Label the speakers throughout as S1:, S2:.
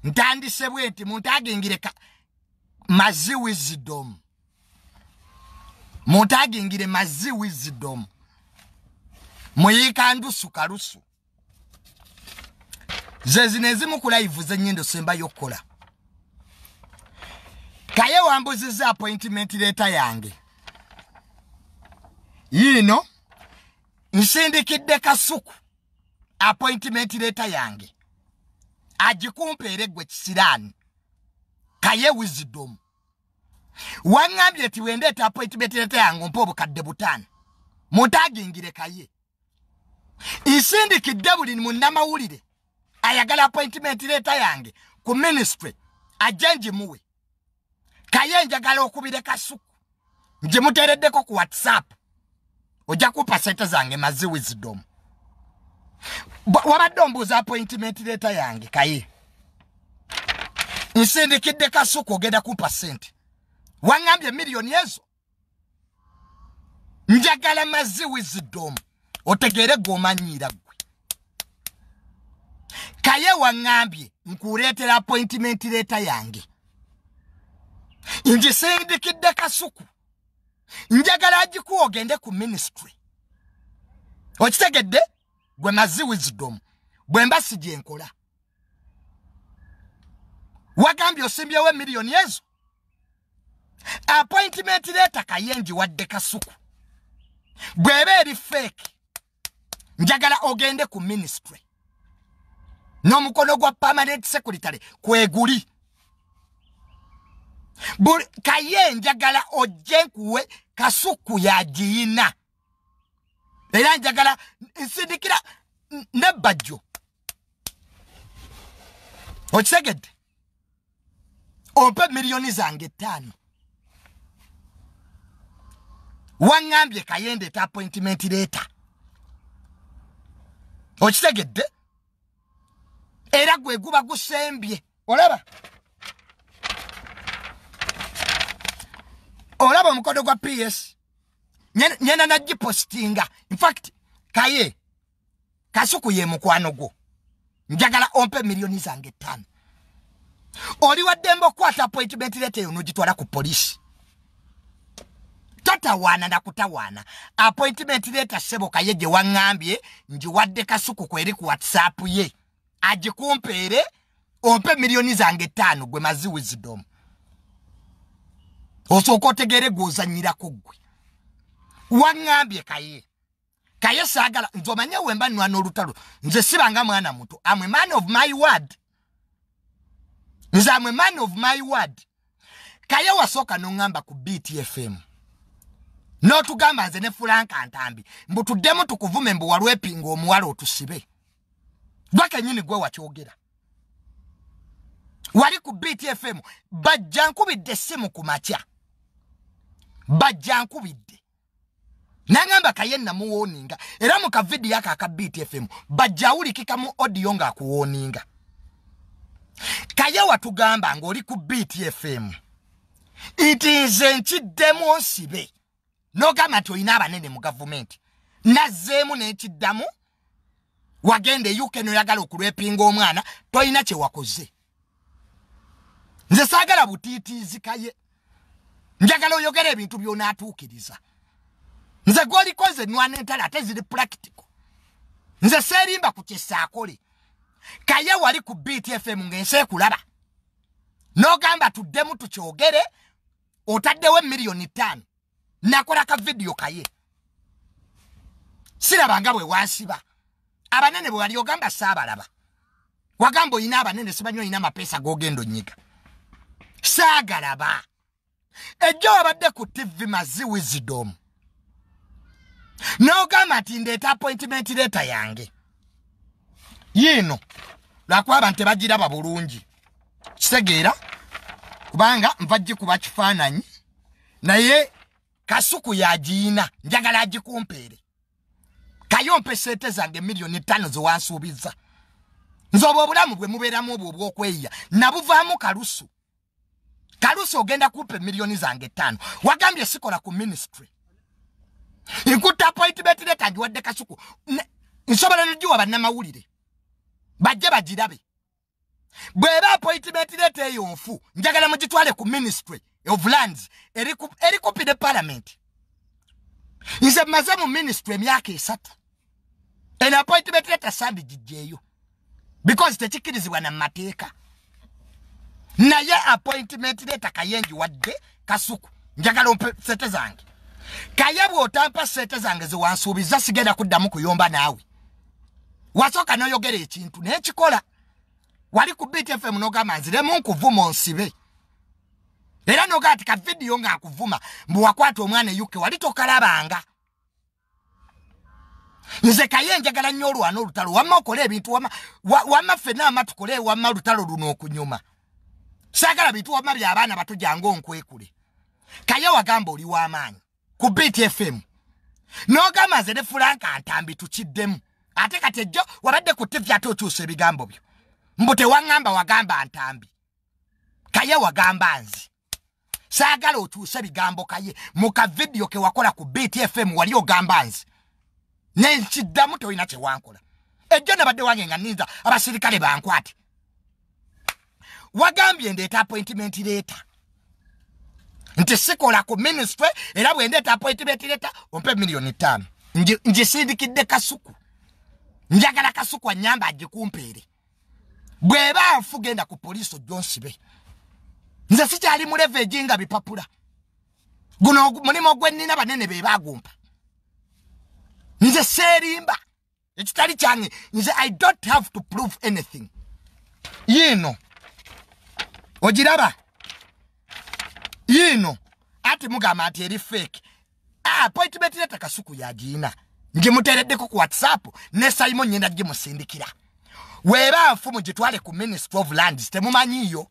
S1: ntandise bwenti muntagingire mazi wisdom. Muntagingire mazi wisdom. Muyika ndusu karusu. Zezinezi mukulayivu zenyendo semba yokola. Kaye wambuziza appointment letter yange. Yino nsindikidde Kasuku appointment letter yange. Ajikumpeere gwe kisirani. Kaye wisdom. Wangambye ati wendeta appointment letter yange mpo obukadde butano. Muntagingire Kaye. Nsindikidde buli munnamawulire ayagala appointment letter yange ku ministry ajenji muwe. Kaye njagala okubire Kasuku. Njimutereddeko ku WhatsApp. Oja kupa sente zange mazi wisdom. Wabadde ombuuza appointment letter yange Kaye. Nsindikidde Kasuku ogenda kupa sente. Wangambye miliyoni ezo. Njagala mazi wisdom. Otegere gomanyira gwe. Kaye wangambye nkuleetera appointment letter yange. Njisindikidde Kasuku. Njagala ajiku ogende ku ministry. Okitegedde gwe mazi wisdom. Bwe mbasi gye nkola. Wagambye osimbyewo miliyoni ezo. Appointment letter Kaye njiwadde Kasuku. Bwebe eri fake. Njagala ogende ku ministry. N'omukono gwa permanent secretary kweguli. Kaye njagala ojje kuwe Kasuku yajiina. Era njagala nsindikira nebajjo. Okitegedde? Ompe miliyoni zange 5. Wangambye Kaye ndeeta appointment letter. Okitegedde? Era gwe guba gusembye. Olaba? Olaba omukono gwa PS. Nyena nagipostinga. In fact, Kaye Kasuku ye mukwano gwo. Njagala ompe miliyoni zange 5. Oli waddembe okwata appointment letter yo n'ogitwala ku polisi. Tatawaana na kutawaana. Appointment letter sebo Kaye gye wangambye njiwadde Kasuku kweri ku WhatsApp ye. Ajikumpeere ompe miliyoni zange 5 gwe mazi wisdom. Osooka otegere gw'ozannyirako gwe. Wangambye Kaye. Kaye saagala nzomanye wemba nnwana olutalo. Nze sibanga mwana muto. I'm a man of my word. Nze I'm a man of my word. Kaye wasooka n'ongamba ku BTFM. N'otugamba nze ne Fulanka Ntambi. Mbu tuddemu tukuvume mbu walwepinga omuwala otusibe. Gwe nyini gwe wakyogera. Wali ku BTFM. Bajja nkubidde essimu ku makya. Bajja nkubidde. Nangamba Kaye namuwoninga. Era mu kavidiyo aka BTFM. Bajja awulikika mu audio nga akuwoninga. Kaye watugamba ng'oli ku BTFM. Nze nkiddemu onsibe. N'ogamba nti olina abanene mu gavumenti. Nazzeemu n'ekiddamu. Wagende UK noyagala okulwepinga omwana. Toyina kye wakoze. Nze saagala butiitiizi Kaye. Njagala oyogera ebintu by'onaatuukiriza. Nze gw'olikoze nnwana entala ate ziri practical. Nze seerimba ku kyesaakole. Kaye wali ku BTFM ng'ensi ekulaba. N'ogamba tuddemu tukyogere. Otaddewo miliyoni 5. Nakola ka video Kaye. Sirabanga bwe wansiba. Abanene bwe wali ogamba saabalaba. Wagamba oyina abanene sibanyo oyina mapesa g'ogenda onnyiga. Saagalaba. Ejjo wabadde ku TV mazi wisdom. N'ogamba nti ndeeta appointment letter yange. Yino lwakuba abantu tebagiraba bulungi. Kitegeera kubanga nva kuba kifaananyi naye Kasuku yajiina njagala agikumpeere. Kaye ompe sente zange miliyoni 5 zo wansuubiza. Nze obulamu bwe mubeeramu obwo obw'okweyiya nabuvaamu kalusu. Kalusu ogenda kumpe miliyoni zange 5. Wagambye sikola ku ministry. Nkutta appointment letter ngiwadde Kasuku. Nsobola n'ogiwa bannamawulire. Bajje bagirabe. Bw'eba appointment appointment letter eyonfu njagala mugitwale ku Ministry of Lands eriku pide parliament nze maze mu ministry emyaka 3 an appointment letter sandi gijjeyo because tekikirizibwa na mateeka naye appointment letter kayenji wadde kasuku njagala ompe sente zange Kaye bw'otampa sente zange ze wansuubiza sigenda kuddamu kuyomba naawe wasooka n'oyogera ekintu n'ekikola wali ku BTFM n'ogamba nziremu nkuvuma nsibe era n'ogamba ati ka vidiyo ng'akuvuma mbu wakwata omwana UK wali tokalabanga nze Kaye njagala nnyo olwana olutalo wamma okola ebintu wamma ffenna wamma tukole wamma olutalo luno okunyuma saagala bintu wamma by'abaana bato jangu onkwekule Kaye wagamba oli w'amaanyi ku BTFM n'ogamba nze ne Franka Ntambi tukiddemu ate kati ejjo wabadde ku TV ate okyusa ebigambo byo mbu tewangamba wagamba Ntambi Kaye wagamba nzi saagala okyusa ebigambo Kaye mu ka video ke wakola ku BTFM wali ogamba nzi nenkiddamu toyina kye wankola ejjo nabadde wange nga ninza abasirikale bankwate wagambye ndeeta appointment letter nti sikola ku ministry era bwe ndeeta appointment letter ompe $5,000,000 ngisindikidde kasuku njagala kasuku anyamba agikumpeere bweba nfu genda ku police ojjonsibe nze sikyali mu leverage nga bipapula guno mulimo gwennina banene be bagumpa nze serimba ekitali kyange nze I don't have to prove anything yino ojiraba yino ati mugamba ati eri fake appointment letter kasuku yagina ngimutereddeko ku WhatsApp ne Simon nyenda gimusindikira weba mfumu gitwale ku Ministry of Lands temumanyiyo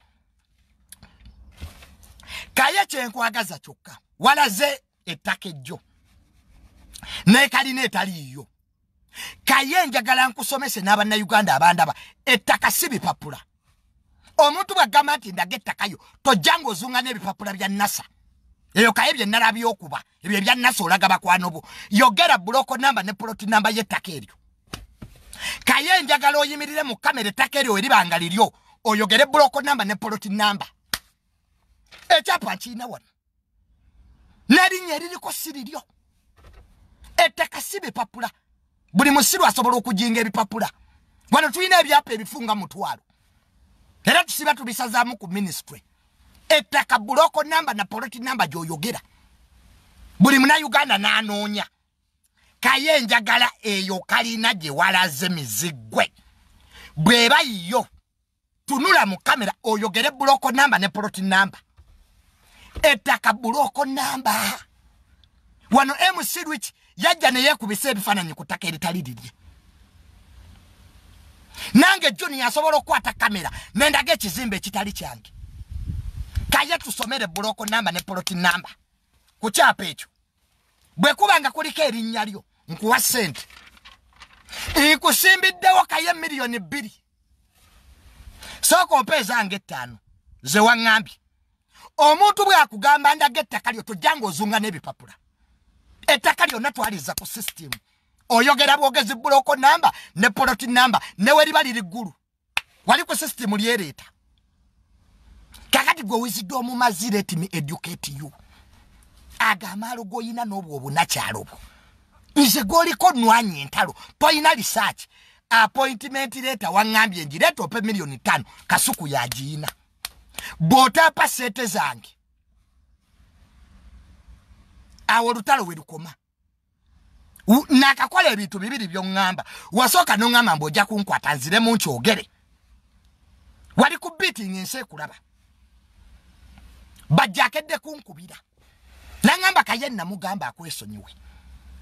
S1: Kaye kyenkwagaza kyokka walaze ettaka ejjo ne kalina etaliyo Kaye njagala nkusomese n'abanna Uganda abandaba ettaka si bipapula omuntu bwagamba nti ndaga ettakayo tojjango ozunga n'ebipapula bya NASA eyo Kaye bye nalabyo okuba ebyo bya NASA olaga bakwanobo yogera block number ne plot number y'ettaka eryo Kaye njagala oyimirire mu kamera ettaka eryo eribanga liryo oyogere block number ne plot number ekyapa kiina wano nalinya eririko siriryo ettaka si bipapula buli musiru asobola okujinga ebipapula wano tulina ebyapa ebifunga mutwalo era tusiba tubisazaamu ku ministry ettaka block number na plot number gyoyogera buli muna Uganda n'anoonya Kaye njagala eyo kalina gye walaze mizigwe bweba yiyo tunula mu kamera oyogere block number ne plot number ettaka block number wano MC Rich yajja ne yekubisa ebifaananyi ku ttaka eritali lirye nange Juni yasobola okwata kamera nendaga ekizimbe ekitali kyange Kaye tusomere block number ne plot number ku kyapa ekyo bwe kubanga kuliko erinnya lyo nkuwa sente ikusimbiddewo Kaye $2,000,000 sooka ompeezange 5 ze waŋŋambye omuntu bwakugamba ndaga ettaka lyo tojjanga ozunga n'ebipapula ettaka lyonna twaliza ku system oyogera bwogezi block number ne plot number ne weriba liri ggulu wali ku system lyereeta kakati gwe wisdom mazzi let me educate you agamaalo goyina n'obwo obunakyalo bwo nze goliko nwanyi entalo toyina research appointment letter waŋŋambye ngireeta ope $5,000,000 kasuku yagiina bw'otapa sente zange awo olutalo we lukoma nakakola ebintu bibiri by'oŋŋamba wasooka n'oŋŋamba mbw'ojja kunkwata nziremu nkyogere wali ku beating ensi ekulaba bajja akedde kunkubira naŋŋamba Kaye namugamba akwesonyiwe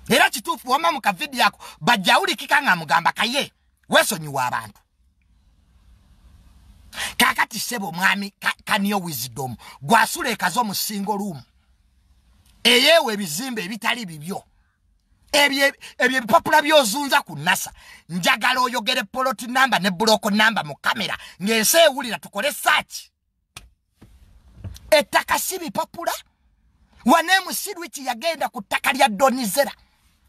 S1: era kituufu wamma mu kavidiyo ako bajja awulikika ng'amugamba Kaye weesonyiwe abantu kakati sebo mwami kaniyo wisdom gwasula ekazo mu single room eyewe ebizimbe ebitali bibyo ebyo ebipapula byozunza ku NASA njagala oyogere plot number ne block number mu kamera ng'ensi ewulira tukole search ettaka si bipapula wane musirwiki yagenda ku ttaka lya Donizera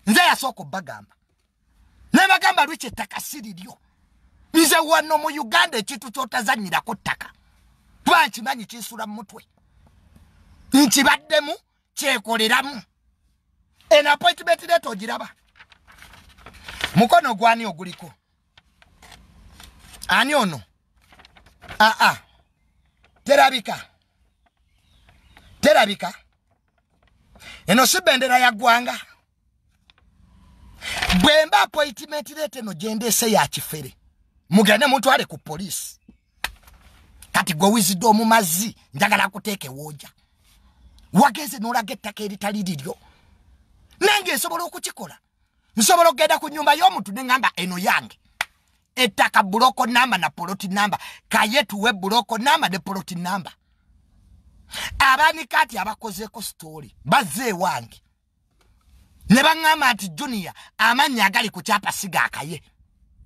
S1: nze yasooka obbagamba nebagamba lwiki ettaka si liryo nze wano mu Uganda ekintu kyotazanyirako ttaka kuba nkimanyi kisula mutwe nkibaddemu kyekoleramu en appointment letter ogiraba mukono gwani oguliko ani ono terabika eno si bendera ya gwanga bwemba appointment letter no gendese ya kifere mugende mutwale ku police kati gwe wisdom mazi njagala kuteeke woja wageze n'olagettako eritali liryo nange nsobola okukikola nsobola okugenda ku nnyumba y'omuntu ne ngamba eno yange ettaka buloko namba na poloti namba Kaye tuwe buloko namba ne poloti namba abaani kati abakozeeko story bazze wange ne baŋŋamba nti Junior amannya agali ku kyapa siga Kaye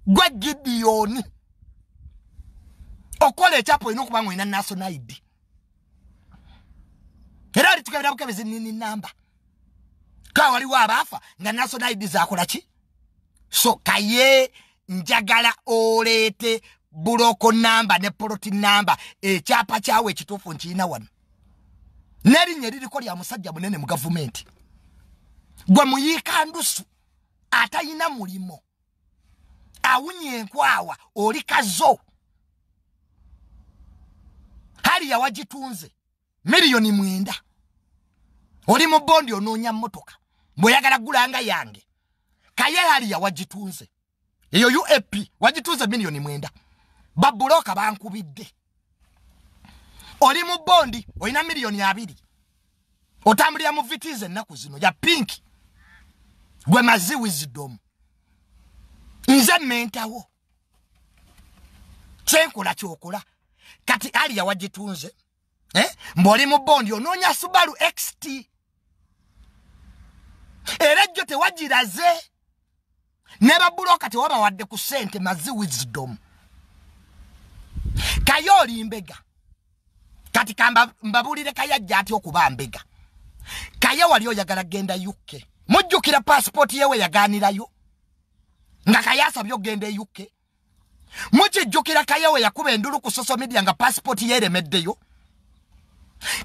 S1: gwe Gideoni okola ekyapa olina okuba ng'olina national ID era ali tukebera bukebezi nini namba ka waliwo abaafa nga national ID zakola ki so Kaye njagala oleete buloko namba ne poloti namba ekyapa kyawe ekituufu nkirina wano n'erinnya eririko lya musajja munene mu gavumenti gwe muyiika ndusu atayina mulimo awunye enkwawa oli kazo hali yawagitunze miliyoni 9 oli mu bondi onoonya mmotoka bweyagala gulanga yange Kaye hali yawagitunze eyo UAP wagitunze miliyoni 9 babuloka bankubidde oli mu bondi olina miliyoni 2 otambulira mu vitize ennaku zino ya pink gwe mazi wisdom nze mentawo kyenkola kyokola kati ali yawagitunze mboli mu bondi onoonya Subaru XT era jjo tewagiraze ne babuloka tewabawadde ku ssente mazi wisdom Kaye oli mbega kati kamba mbabulire Kaye ajja ati okuba mbega Kaye wali oyagala genda UK mujjukira passport yewe yaganirayo nga Kaye asabye ogenda UK mukijjukira Kaye we yakuba endulu ku social media nga passport yeremeddeyo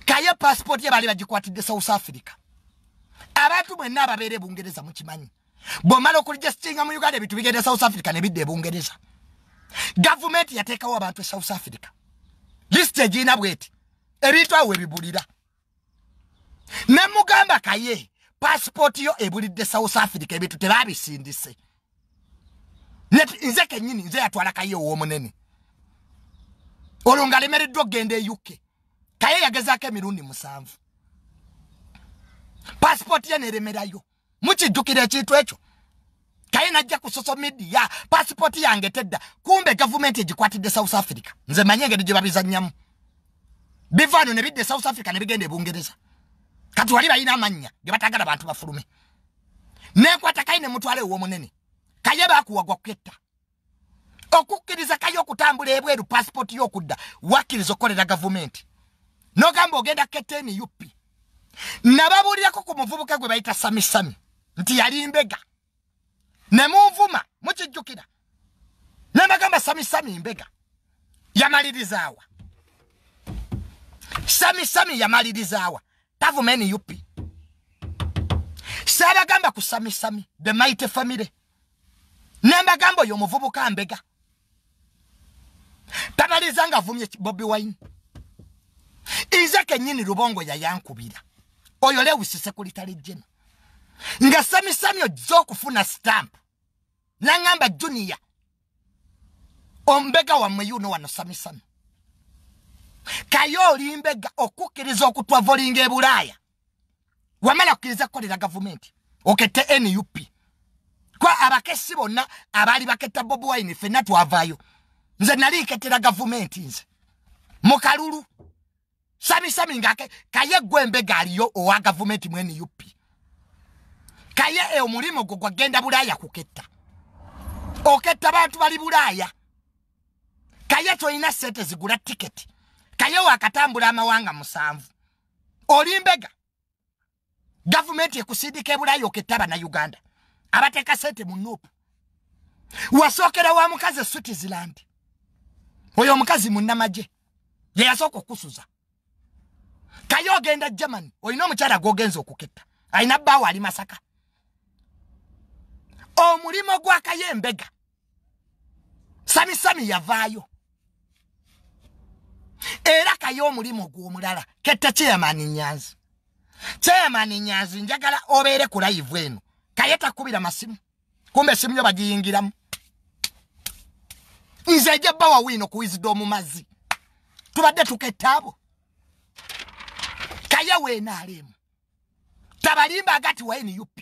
S1: Kaye passport ye bali bagikwatidde South Africa abantu mwenna ababeere Bungereza mukimanyi bwomala okuregistinga mu Uganda ebintu bigenda South Africa ne bidde Bungereza government yateekawo abantu South Africa list egina bweti ebintu awo ebibulira ne mugamba Kaye passport yo ebulidde South Africa ebintu tebabisindise nze kenyini nze yatwala Kaye ow'omunene olwo nga lemereddwa okgenda e UK Kaye yagezaako emirundi 7 passport ye neremerayo mukijjukira ekintu ekyo Kaye najja ku social media passport yange tedda kumbe government egikwatidde South Africa nze manye engeri gye babizannyamu bivano ne bidde South Africa ne bigenda e Bungereza kati wali balina amannya ge batagala bantu bafulume nekwata Kaye ne mutwale ow'omunene Kaye bakuwagwa kuketta okukkiriza Kaye okutambula ebweru passport y'okudda wakkiriza okukolera government nogamba ogenda keteni UP nababulirako ku muvubuka gwe bayita Sami nti yali mbega ne muvuma mukijjukira nabagamba Sami mbega yamalirizawa Sami yamalirizawa tavumeni UP sabagamba ku Sami the mighty family nambagamba oyo muvubuka mbega tamalizanga vumye Bobi Wine ize kenyini Lubongo yayankubira oyo Lewis Secretary General nga Sami ozokufuna stamp nangamba Junior ombega wa mweyuno wano Sami Kaye oli mbega okukkiriza okutwavolinga e Bulaaya wamala kukkiriza kukolera government okette NUP kwa abakesi bonna abali baketta Bobi Wine fenna twavaayo nze nali nkettera government nze mukalulu Sami ngake Kaye gwe mbega aliyo owa government mu NUP Kaye omulimo gwo gwagenda Bulaaya kuketta oketta bantu bali Bulaaya Kaye toyina sente zigula ticket Kaye wakatambula amawanga 7 oli mbega government ekusindika e Bulaaya oketta na Uganda abateka sente mu Nuupu wasokera wa mukazi Switzerland oyo omukazi munnamaje ye yasoko kusuza Kaye ogenda Germany oyina omukyala gogenza okuketta ayina bbawo ali Masaka omulimo gwa Kaye mbega sami yavaayo era Kaye omulimo gw'omulala ketta chairman Nyanzi njagala obeere ku live eno Kaye takubira masimu kumbe simu yo bagiyingiramu nze jabba wa wino ku wisdom mazi tubadde tuketabo Kaye weena alemu tabalimba agati wa NUP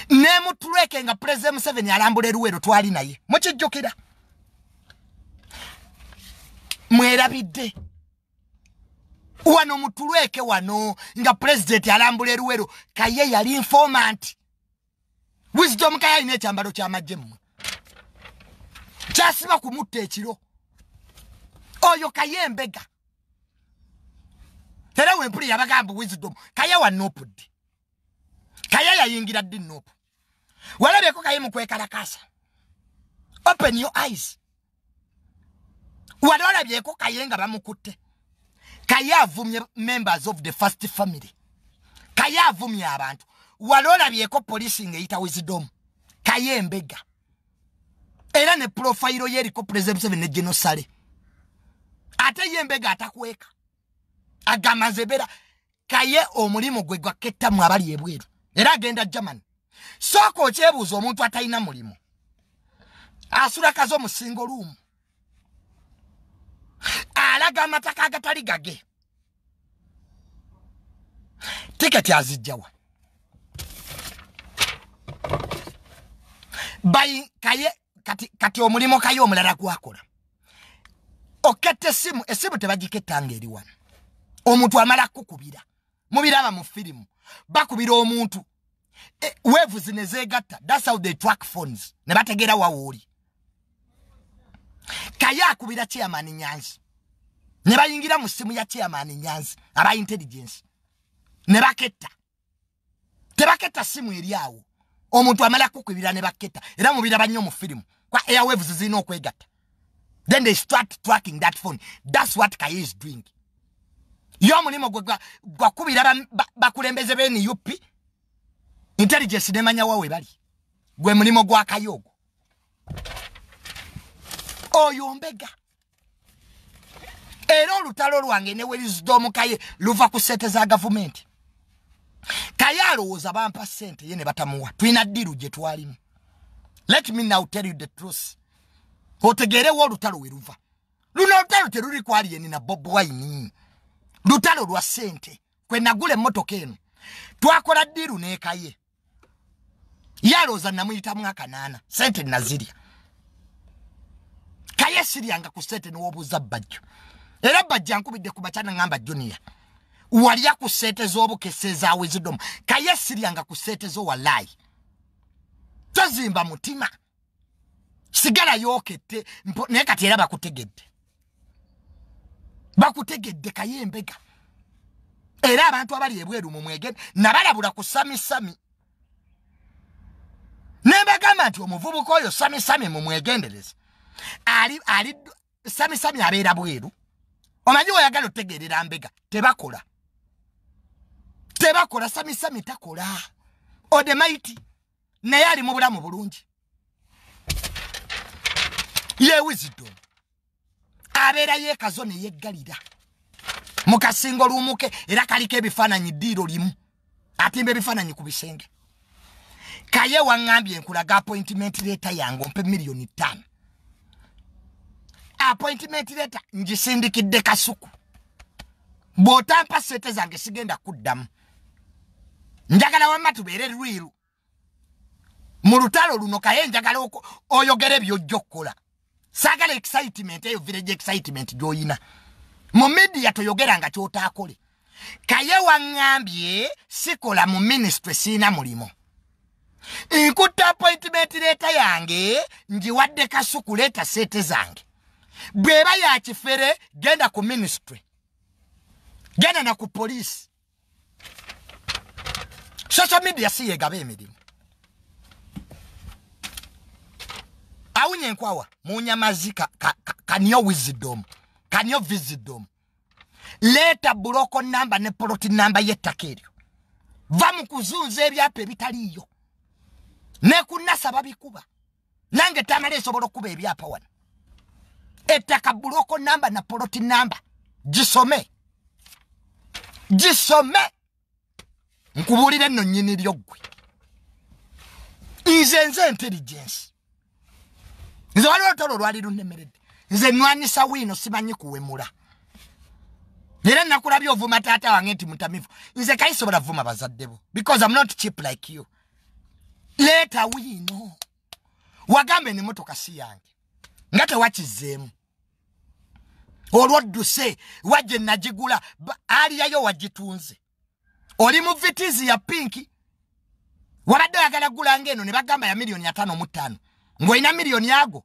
S1: ne mutulweke nga President 7 alambule Luwero twali naye mukijjukira mwerabidde wano mutulweke wano nga President alambule Luwero Kaye yali informant wisdom Kaye ine kyambalo kya majjemu kyasiba kumutta ekiro oyo Kaye mbega era wempuli yabagamba wisdom Kaye wa nopudi Kaye yayingira ddi nopu walabyeko Kaye mukwekalakasa open your eyes walabyeko Kaye nga bamukutte Kaye avumye members of the first family Kaye avumye abantu walabyeko police ngeyita wisdom Kaye mbega era ne profile yeriko President 7 ne genocide ate yembega atakweka agamazebera Kaye omulimo gwe gwaketta mu abali ebweru era agenda Germany soko kyebuzo omuntu atayina mulimo asura kazo mu single room alaga amataka agatali gage ticket azijjawa bai Kaye kati omulimo Kaye omulala gwakola okette esimu tebagiketanga eri wano omuntu amala kukubira mubiraba mu filimu bakubira omuntu wevu zinezegatta that's how they track phones ne bategera wawuli Kaye akubira chairman Nyanzi ne bayingira mu simu ya chairman Nyanzi aba intelligence ne baketta tebaketta simu eri awo omuntu amala kukubira ne baketta era mubiraba nnyo mu filimu kwa airwaves zino okwegatta then they start tracking that phone that's what Kaye is doing yo mulimo gwa kubira bakulembeze beni yupi intelligence nemanya wawe bali gwe mulimo gwa Kaye ogwo oyo mbega era olutalo lwange ne wisdom Kaye luva ku sente za government Kaye alowooza bampa sente ye ne batamuwa twina ddiru gye twalimu let me now tell you the truth otegere wo lutalo weruva luno lutalo teruli kwali yeni na Bob Wine lutalo lwa sente kwe nagule motoka eno twakola ddiru ne Kaye yaloza namuyita mwaka 8 sente nazirya Kaye siryanga ku sente n'obuza bajjo era bajja nkubidde ku bachana ngamba junior waliya ku sente z'obukeseza wisdom Kaye siryanga ku sente zo wallahi tozimba mutima sigala yokette naye kati era bakutegedde Kaye mbega era abantu abali ebweru mu mwegende nabalabula ku sami nebagamba nti omuvubuka oyo sami mu mwegendereza ali sami abeera bweru omanyi oyagala otegerera mbega tebakola sami takola odemaiti naye ali mu bulamu bulungi ye wisdom abeera yekazo ne yeggalira mukasingo lumuke era kaliko ebifaananyi ddiiro limu atimba ebifaananyi ku bisenge Kaye wangambye nkulaga appointment letter yange ompe $5,000,000 appointment letter ngisindikidde kasuku bw'otampa sente zange sigenda kuddamu njagala wamma tubeere lwiru mu lutalo luno Kaye njagala oyogere by'ojja okukola saagala excitement eyo village excitement gy'oyina mu media toyogeranga ky'otaakole Kaye wangambye sikola mu ministry siina mulimo nkutta appointment letter yange ngiwadde kasuku leeta sente zange bweba ya kifere genda ku ministry genda na ku police social media si yegabe emirimu awunye nkwawa munyamazika kanyo wisdom Can you visit them? Later buloko number ne plot number yettaka eryo. Va mu kuzunza ebyapa ebitaliyo. Ne kunasa babikuba. Nange Tamale esobola okuba ebyapa wano. Ettaka buloko number na plot number. Gisome. Nkubulire nno nnyini lyogwe. Nze intelligence. Nze waliwo tolo lwali lunnemeredde. Nze nwanisa wino simanyi kuwemula. Era nakulabye ovuma taata wange nti mutamivu. Nze kayisobola vuma bazaddebo. Because I'm not cheap like you. Later wino. Wagambe ni motoka si yange. Ngate wakizeemu. Olwodduse wajje najigula ali yayo wagitunze. Oli mu vitizi ya pinki. Wabadde yagala gula ngeno ne bagamba ya $5,500,000. Ng'oyina miliyoni yago.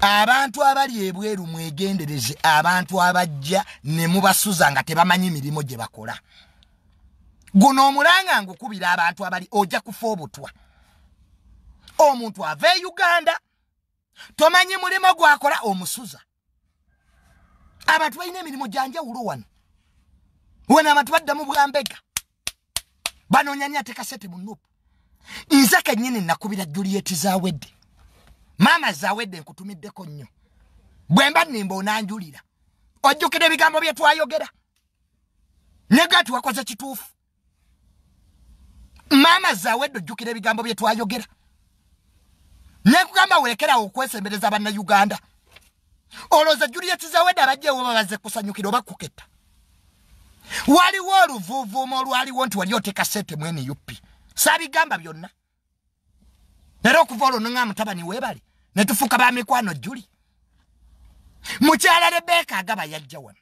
S1: Abantu abali ebweru mwegendereze abantu abajja ne mubasuza nga tebamanyi mirimo gye bakola. Guno omulanga ngukubira abantu abali ojja kufa obutwa. Omuntu ave Uganda tomanyi mulimo gwakola omusuza. Abantu balina emirimu gyanjawulo wano. Wena abantu badda mu Bwambega. Banonyanya ate kasete munupu. Nze kennyini nakubira Juliet zawedde. Mama zawedde nkutumiddeko nnyo. Bwemba nimba onanjulira. Ojjukira ebigambo bye twayogera. Negati wakoze kituufu. Mama zawedde ojjukira ebigambo bye twayogera. Nekugamba werekera okwesembereza abanna Uganda. Oloza Juliet zawedde abajjewo babaze kusanyukira oba kuketta. Waliwo oluvuuvuumo olwaliwo nti wali oteka sente mwene yupi. Sabigamba byonna. Nero okuva olwo nga mutabani weebali. Ne tufuuka ba mikwano Juli. Mukyala Rebeka agaba yajja wano.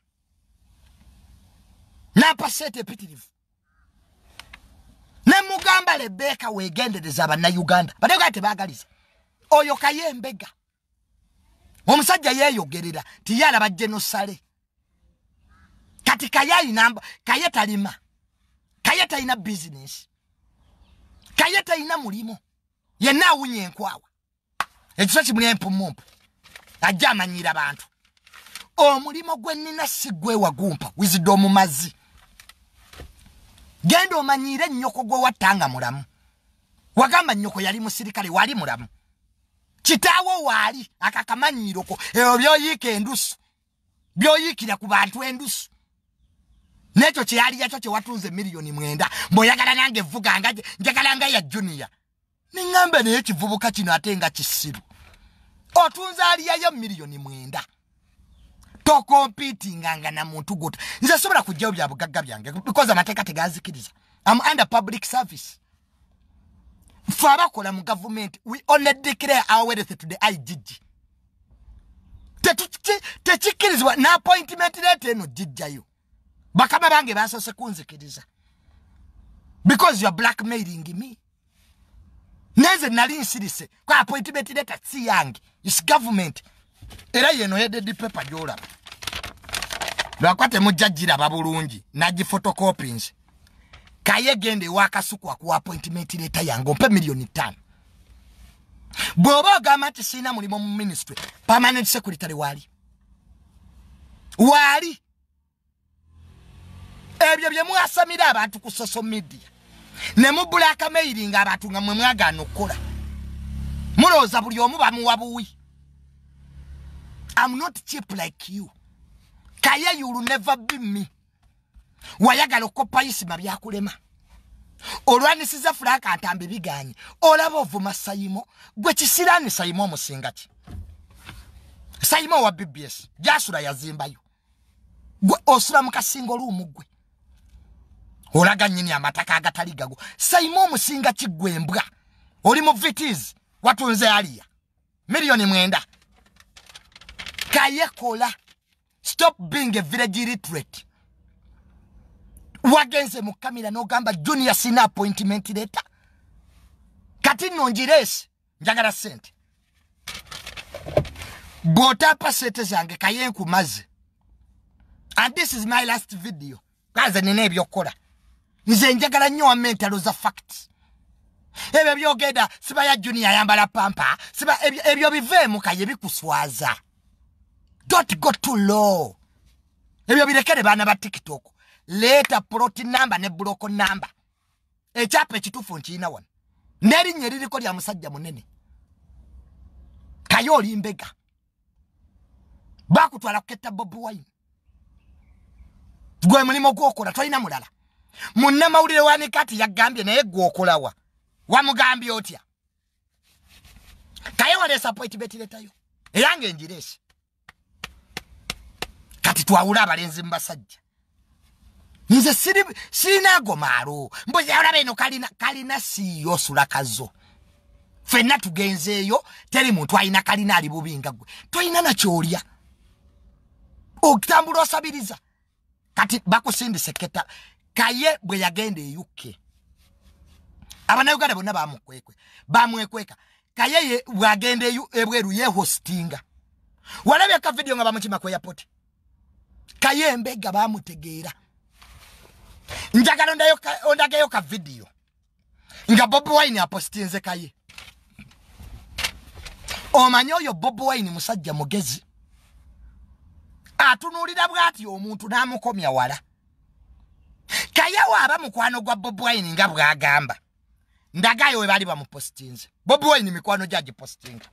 S1: Nampa sente pitirivu. Ne mugamba Rebeka weegendereza abanna Uganda. Badega tebaagaliza. Oyo Kaye mbega. Omusajja yeeyogerera ti yalaba genosale. Kati Kaye namba Kaye talima. Kaye talina business. Kaye talina mulimo. Yenna awunye enkwawa. Ekiso kimuli empumumpu. Ajja amanyira abantu. Omulimo gwe nnina si gwe wagumpa. Wisdom mazzi. Genda omanyire nnyoko gwe wattanga mulamu. Wagamba nnyoko yali musirikale wali mulamu. Kitaawo waali akakamanyiroko. Eyo byoyiika endusu. Byoyiikira ku bantu endusu. Nekyo kyali yakyo kye watunze $9,000,000. Mboyagala nange vuga ngaje njagala nga ya junior. Ningambe ne kivubuka kino ate nga kisiru. Otunze ali yayo $9,000,000. To competing nga na muntu goto. Nze sobola kujja bya bugagga byange because amateeka tegazikiriza. I'm under public service. Faba kola mu government we only declare our wealth to the IGG. Techikirizwa na appointment letter no jijjayo. Bakama bange basose kunzikiriza. Because you are blackmailing me. Neze nali nsirise kwa appointment letter si yange. It's government. Era yeno headed paper jola. Lwakwate mujjajira babulungi naji photocopies. Kaye gende wakasukwa ku appointment letter yange ompe $5,000,000. Bobo gama ati sina mulimo mu ministry. Permanent secretary wali. Ebyo bye mwasamira abantu ku social media. Ne mu black mailing abantu nga mwe mwagano kola. Muloza buli omu bamuwabuwi. I'm not cheap like you. Kaye, you will never be me. Wayagala okopa isima byakulema. Olwanisiza fulaka atambe biganye. Olaba ovuma Sayimo. Gwe kisirani Sayimo musingati. Sayimo wa BBS. Jasura yazimbayo. Gwe osura mukasingo lumugwe. Olaga nyini amataka agataligago. Sayimo musinga kigwembwa. Oli mu vitiz. Watunze alia. $9,000,000. Kaye kola. Stop being a village illiterate. Wagenze mukamira no gamba junior sina appointment letter. Kati nonjiresi. Njagala sente. Bota pa sente zange Kaye nkumaze. And this is my last video. Kaze nene ebyokola. Nze njagala nnyo mentalo za facts. Ebyo byogeda siba ya junior yambala pampa. Siba ebyo biveemu Kaye bikuswaza. Don't go too low. Ebyo birekere bana ba TikTok. Leta plot number ne block number. Ekyapa ekitufu nkiina wano. Neri nyeriko lya musajja munene. Kaye Olimbega. Bakutwala kuketta Bobi Wine. Gwe mulimo gwokola tolina mulala. Munna mawulire wani kati yagambye naye gwokolawa. Wamugambye otya. Kaye wale support betiretayo. Eyange njiresi. Kati twawula abalenzi mbasajja. Nze sirina gomaro. Mbozi ya ulabe ino kalina siyo sulakazo. Fenna tugenzeyo teri muntu alina kalina ali bubinga gwe. Toyina na kyolya. Okitambula osabiriza. Kati bakusindise keta. Kaye bwe yagende UK. Abana Uganda bonna bamukwekwe. Bamwekweka. Kaye bwagende ebweru ye hostinga. Walabye ka video nga bamukima ku airport. Kaye Mbega bamutegeera. Njagala ondageyo ka video. Nga Bobi Wine apostinze Kaye. Omanyi oyo Bobi Wine musajja mugezi. Atunulira bwati omuntu namukomya wala. Kaye waba mukwano gwa Bobi Wine nga bwagamba. Ndagayo we bali bamupostinze. Bobi Wine mikwano jaji postinga.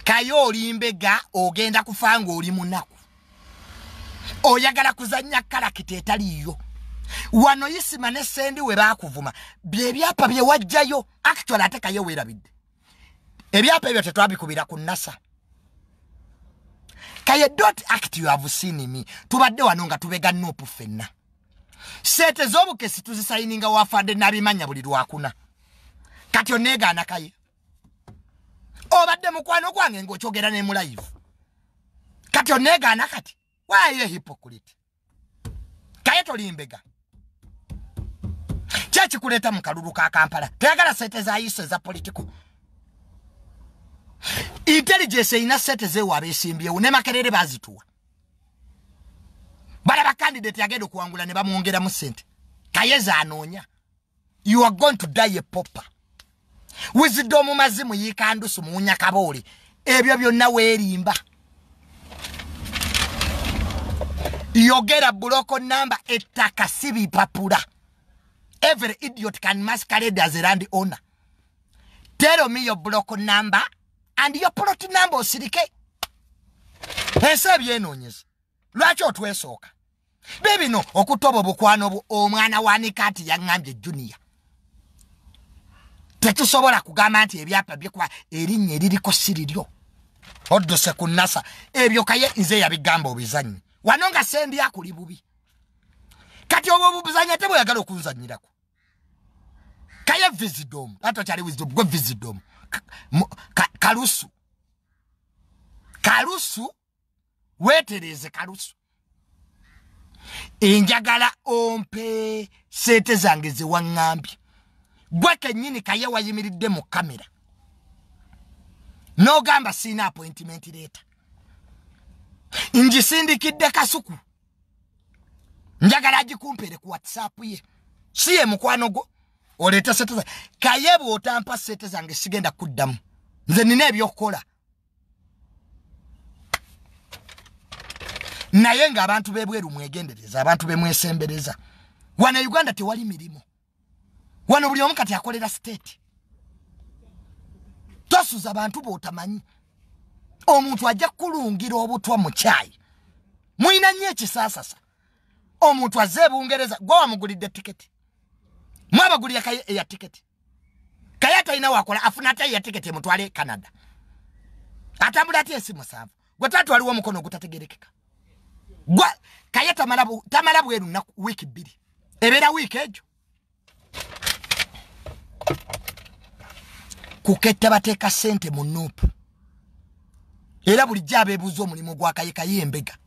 S1: Kaye Olimbega ogenda kufanga oli munaku. Oyagala kuzanya karakita etaliyo. Wano yisima ne sendi we bakuvuma. Byebyapa bye wajjayo actually ate Kaye werabidde. Ebyapa ebyo tetwabikubira ku NASA. Kaye don't act you have seen me. Tubadde wano nga tubega nopu fenna. Sete z'obukesi tuzisayininga wafande nabimanya buli lwakuna. Kati oneegaana Kaye. Obadde mukwano gwange ng'okyogera ne mu live. Kati oneegaana kati. Why are you a hypocrite? Kaye Olimbega. Kyaki kuleta mu kalulu ka Kampala. Tegala sete za ise za political. Intelligence ina sete ze wabesimbye une makerere bazituwa. Bala ba candidate yagendo kuangula ne bamuongera mu sente. Kaye za anonya. You are going to die a pauper. Wisdom mazimu yikandusu munya kaboli. Ebyo byonna weerimba. Yogera buloko number ettaka sibi papura. Every idiot can masquerade as a land owner. Tell me your block number and your plot number osirike. Ese byenonyeza. Lwaki otwesoka. Baby no okutobo bukwano bu omwana wani kati yangambye junior. Tetusobola kugamba nti ebyapa byekwa erinnya eririko siriryo. Oddose ku NASA ebyo Kaye nze yabigamba obizanyi. Wanonga sendi akuli bubi. Kati obo buzanya tebo yagala okunzanyirako. Kaye visidom. Ato kyali wisdom gwe visidom. Kalusu. Kalusu wetereze kalusu. Enjagala ompe sete zange ze wangambye. Gwe kenyini Kaye wayimiridde mu kamera. No gamba sina appointment later. Njisindikidde kasuku. Njagala agikumpere ku WhatsApp ye. Siye mukwano go. Oleta sete zange. Kaye bw'otampa sete zange sigenda kuddamu. Nze nina ebyokukola. Naye nga abantu bebweru mwegendereza, abantu bemwesembereza. Wana Uganda tewali mirimo. Wano buli omu kati akolera state. Tosuza abantu b'otamanyi. Omuntu ajja kulungira obutwa mu chai. Muina nnyo ekisasasa. Omuntu azze Bungereza gwe wamugulidde tiketi. Mwabagulira Kaye ya tiketi. Kaye atalina wakola afuna ate ya tiketi mutwale Canada. Atambula ate esimu saavu. Gwe tatwaliwo omukono ogutategerekeka. Gwe Kaye tamala bweru na wiki 2. Ebera wiki ejo. Kuketta bateeka sente mu nupu. Era buli jabe ebuzo omulimu gwa Kaye Mbega.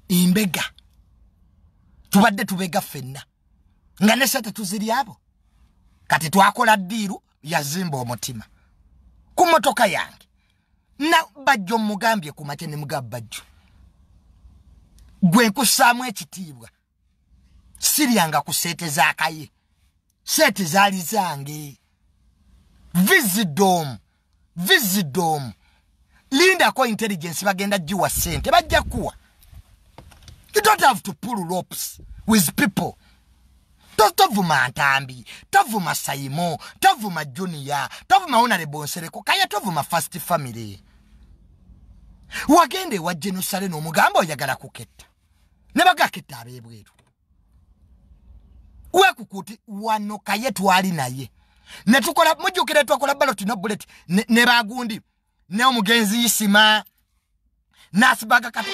S1: Imbega. Tubadde tubega fenna. Nga ne sete tuziri abo. Kati twakola ddiiru yazimba omutima. Ku motoka yange. Na bajjo mugambye ku mate ne mugabajjo. Gwe nkusaamu ekitiibwa. Sirianga ku sete za Kaye. Sete zali zange. Visidom. Linda ko intelligence bagenda jiwa sente. Bajja kuwa. You don't have to pull ropes with people. Tovuma Ntambi, tovuma Saimo, tovuma Junior, tovuma Honorable Nsereko, Kaye tovuma First Family. Wagende wa genocide no mugamba oyagala kuketta. Ne bagaketta abebweru. Wekukuti wano Kaye twali naye. Ne tukola mujukire twakola ballot no bullet ne bagundi. Ne omugenzi Isima. Nasbaga katu.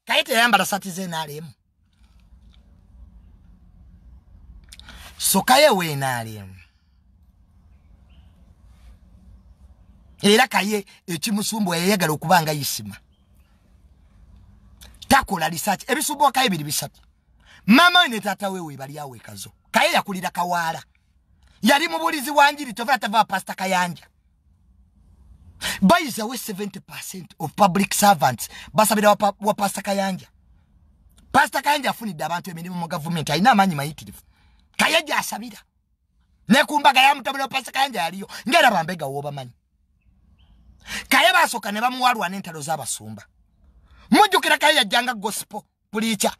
S1: Kaye teyambala satize nalemu. So Kaye we nalemu. Era Kaye ekimusumbu yayagala okubanga Isima. Takola research ebisumbu Kaye biri bisatu. Mama ne tata wewe bali yawe kazo. Kaye yakulira Kawala. Yali mubulizi wanjiri tova Pastor Kayanja. By the way 70% of public servants basabira wa Pastor Kayanja. Pastor Kayanja afunidde abantu emirimu mu government ayina amanyi mayitirivu. Kaye jasabira. Ne kumbaga ya mutabula Pastor Kayanja aliyo. Ngera bambega woba manyi. Kaye basoka ne bamuwalwa n'entalo z'abasumba. Mujukira Kaye yajjanga gospel preacher.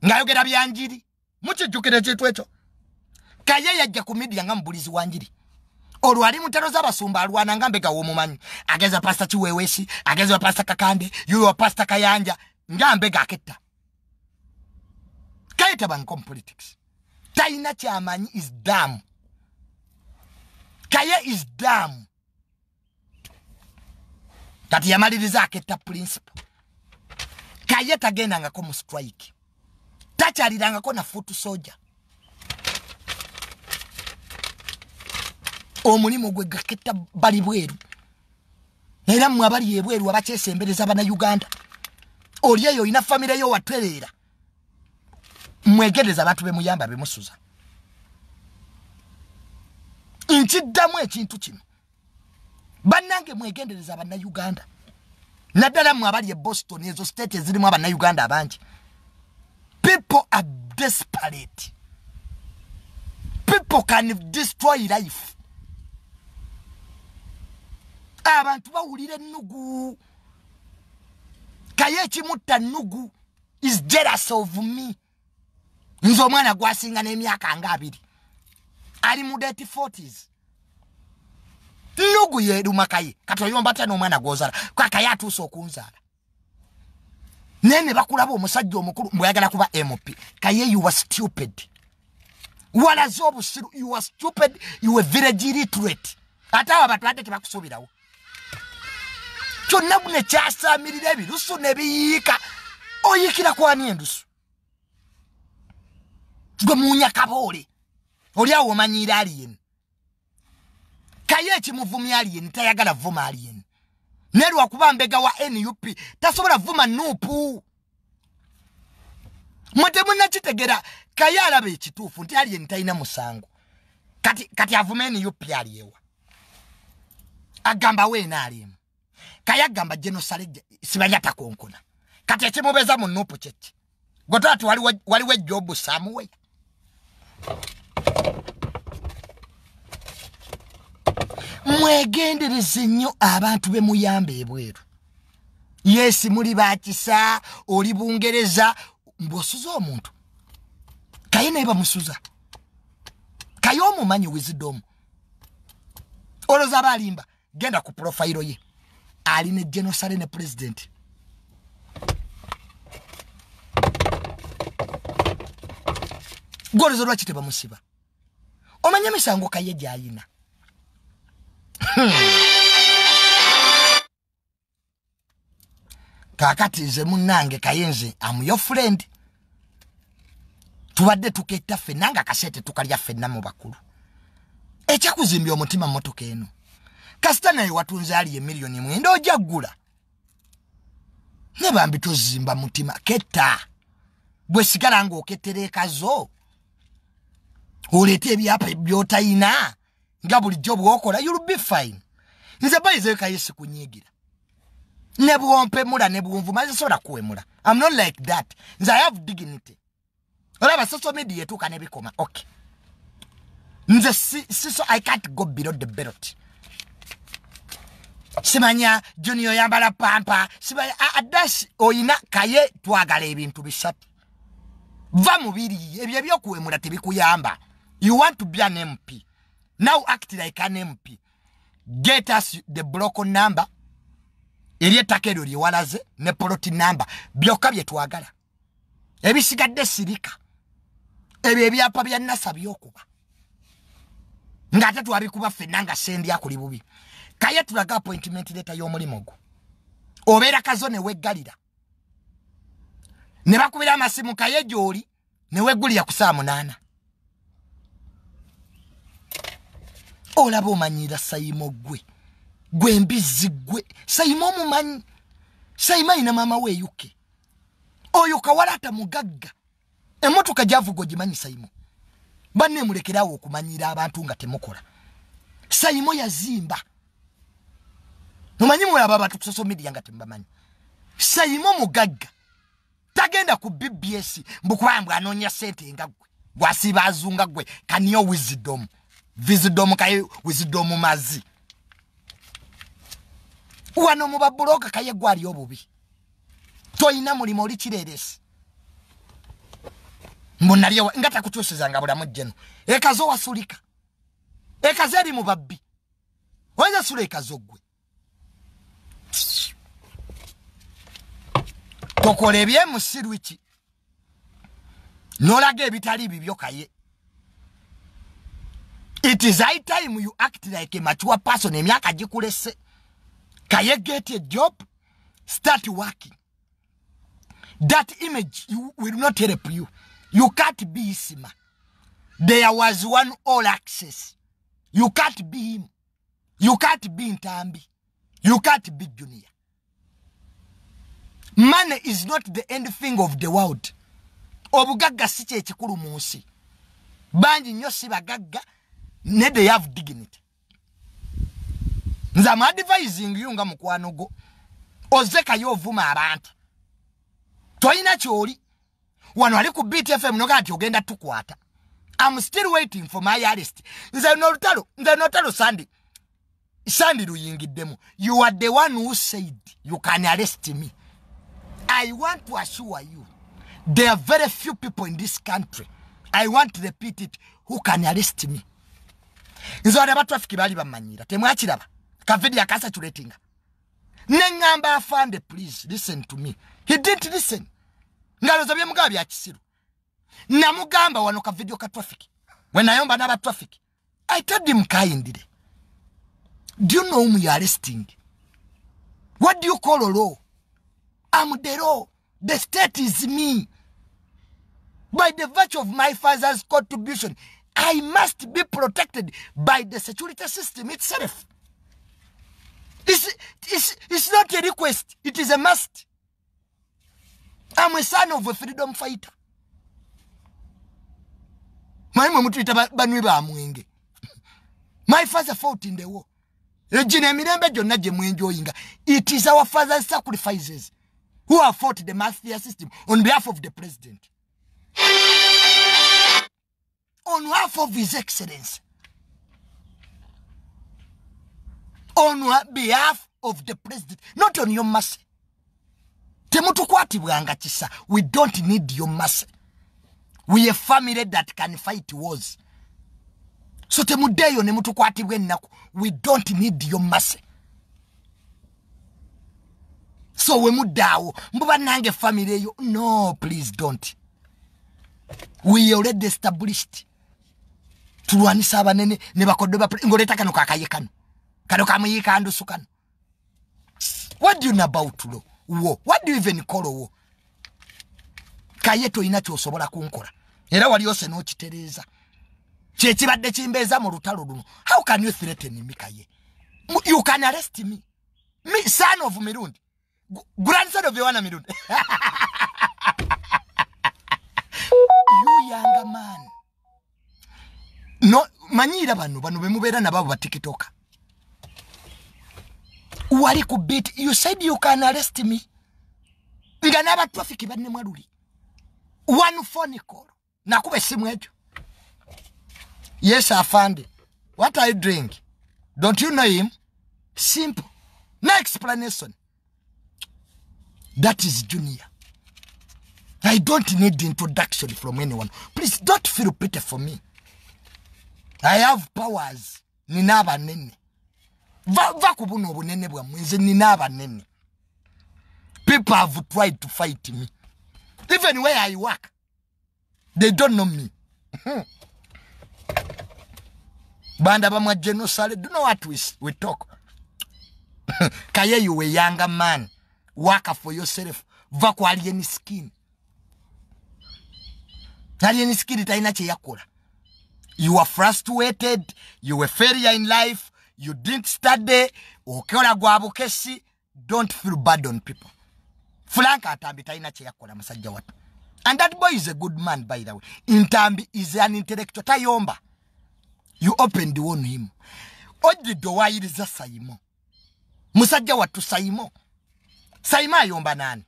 S1: Ngayogera byanjiri. Mukijukira kitu ekyo. Kaye yajja ku media nga mubulizi wanjiri. Olwali mutalo z'abasumba alwana nga mbega womumanyi. Ageza Pastor Chiwewesi, ageza Pastor Kakande, yuwa Pastor Kayanja, nga mbega aketta. Kaye tabankom politics. Taina chamanyi is dumb. Kaye is dumb. Kati yamaliriza aketta principle. Kaye tagenda nga ko mu strike. Tachaliranga ko na foot soldier. Omulimu gwe gaketta bali bweru. Era mwe abali ebweru abachesembereza bana Uganda. Oli eyo ina family yo watwerera. Mwegereza abantu bemuyamba bemusuza. Inchiddamu ekintu kino. Bannange mwegendereza bana Uganda. Naddala mwe abali e Boston ezo state zirimu abana Uganda abangi. People are desperate. People can destroy life. Abantu bawulire nugu. Kaye kimutta nugu is jealous of me. Nzo mwana gwasinga n'emyaka nga 2. Ali mu 40s. Nugu yeruma Kaye. Katoyomba tano mwana gwozala. Kwa Kaye atuso okunzala. Nene bakulaba omusajja omukulu mwagala kuba MP. Kaye you were stupid. Wala zobu siru you were stupid, you were village illiterate. Ata abantu ate tebakusubirawo. Kyonna bune kyasamirira ebirusu ne biyika. Oyikira kwani endusu. Gwe munya kabole. Oli awo manyira alien. Kaye kimuvumya alien tayagala vuma alien. Neru wakubambega wa NUP tasobola vuma nupu. Mwete muna chitegera Kaye alabe ekituufu nti alien tayina musango. Kati avume NUP aliyewa. Agamba we na alimu. Kaye agamba genocide sibanyata konkona. Kati ekimubeza mu nupu chechi. Gotatu waliwe jobu samuwe. Mwegendereze nnyo abantu bemuyambe ebweru. Yes muri bakisa oli Bungereza mbosuza omuntu. Kaye neba musuza. Kaye omumanyi wisdom. Oloza balimba genda ku profile ye. Ali ne genocide ne president. Golozo lwakite bamusiba. Omanye misango Kaye gyayina. Kakati nze munnange Kayenze am your friend. Tubadde tuketta fenanga kasete tukalya fenna mu bakulu. Ekyakuzimbya omutima mmotoka eno. Kasita naye watunze ali emiliyoni mwenda ojaggula. Ne bambi tozimba mutima ketta. Bwe sigala ng'okettereka zo. Olete ebyapa byotayina. Nga bulijjo bw'okola you'll be fine. Nze bayize Kaye sikunyigira. Nebuompe mula nebuumvu maze sola kuwemula. I'm not like that. Nze I have dignity. Olaba social media yetuka nebikoma. Okay. Nze so I can't go below the belt. Simanya junior yambala pampa. Simanya adash oyina Kaye twagala ebintu bisatu. Va mubiri ebyo byokuwemula tebikuyamba. You want to be an MP. Now act like an MP. Get us the block number. Eriye takero liwalaze ne poloti number. Byoka bye twagala. Ebisigadde sirika. Ebyo ebyapa bya nasa byokuba. Ngate twabikuba fenanga sendi akuli bubi. Kaye tulaga appointment letter y'omulimo gwo. Obeera kazone weggalira. Ne bakubira amasimu Kaye gyoli ne weggulira ku saa 8. Olaba omanyira Sayimo gwe. Gwe mbizi gwe. Sayimo omumanyi. Sayimo ina mama we yuke. Oyo kawalata mugagga. Emotoka javugo gimanyi Sayimo. Banne mulekerawo okumanyira abantu nga temukola. Sayimo yazimba. Omanyi mulaba abantu ku social media nga tembamanyi. Sayimo mugagga. Tagenda ku BBS mbukwambwa anonya sente nga gwe. Bwasiba azunga gwe kaniyo wisdom. Wisdom Kaye wisdom mazi. Wano mubabuloka Kaye gwali obubi. Toyina mulimo oli kireresi. Mbonaliyo ngata kukyusizanga bulamu jeno. Ekazo wasulika. Ekazeri mu babbi. Oza sule ekazo gwe. Tokole bye musiru iki. Nolage bitali bibyo Kaye. It is high time you act like a mature person. Emyaka gikulese. Kaye get a job. Start working. That image will not help you. You can't be Isima. There was one all access. You can't be him. You can't be Ntambi. You can't be Junior. Money is not the end thing of the world. Obugagga siche ekikulu munsi. Banji nyo si bagagga ne they have dignity. Nza ma advising you nga mukwano go. Ozeka yovuma abantu. Toyina kyoli. Wano ali ku BTFM noga ati ogenda tukwata. I'm still waiting for my arrest. Nze notalo Sandy luyingiddemu. You are the one who said you can arrest me. I want to assure you, there are very few people in this country, I want to repeat it, who can arrest me. Nzo aba traffic bali bamanyira. Temwakiraba. Kavidi akasa chuletinga. Nengamba afande, please listen to me. He didn't listen. Ngaloza bye mugabi akisiru. Namugamba wano ka video ka traffic. When ayomba naba traffic, I told him kindly. Do you know whom you are arresting? What do you call a law? I'm the law. The state is me. By the virtue of my father's contribution, I must be protected by the security system itself. It's not a request. It is a must. I'm a son of a freedom fighter. My father fought in the war. It is our father's sacrifices who have fought the mafia system on behalf of the president. On behalf of His Excellency. On behalf of the president. Not on your mercy. We don't need your mercy. We a family that can fight wars. So we don't need your mercy. So we mudao mbubanange family you. No, please don't. We already established. Tulwanisa abanene ne bakodoba ngoleta kano kakaye kano. Kano kamuyika andusu kano. What do you know about war? What do you even call a war? Kaye to inacho osobola kunkola. Era wali yose no kitereza. Chechibadde chimbeza mu lutalo luno. How can you threaten me, Kaye? You can arrest me. Me, son of Mirundi. Grandson of Yohana Mirundi. You younger man. No, manyira bano bemubera na babo TikTok. wali ku beat. You said you can arrest me. Nga naba traffic banne mwaluli. One phone call. Nakube simu ejo. Yes, Afande. What are you doing? Don't you know him? Simple. No explanation. That is Junior. I don't need introduction from anyone. Please don't feel pity for me. I have powers. Ninaba nene. Vakubuno bunene bwa mwenze ninaba nene. People have tried to fight me. Even where I work, they don't know me. Banda bamwa genocide, do you know what we talk? Kaye, you a younger man. Work for yourself. Vaku alieni skin. Alieni skin itaina che yakula. You are frustrated. You were failure in life. You didn't study. Okeola gwabukesi. Don't feel bad on people. Franka atambi taina che yakula masajja watu. And that boy is a good man, by the way. Intambi is an intellectual. Tayomba. You opened on him. Odi dowa iliza Saimo. Musajja watu Saimo. Saima yomba nani?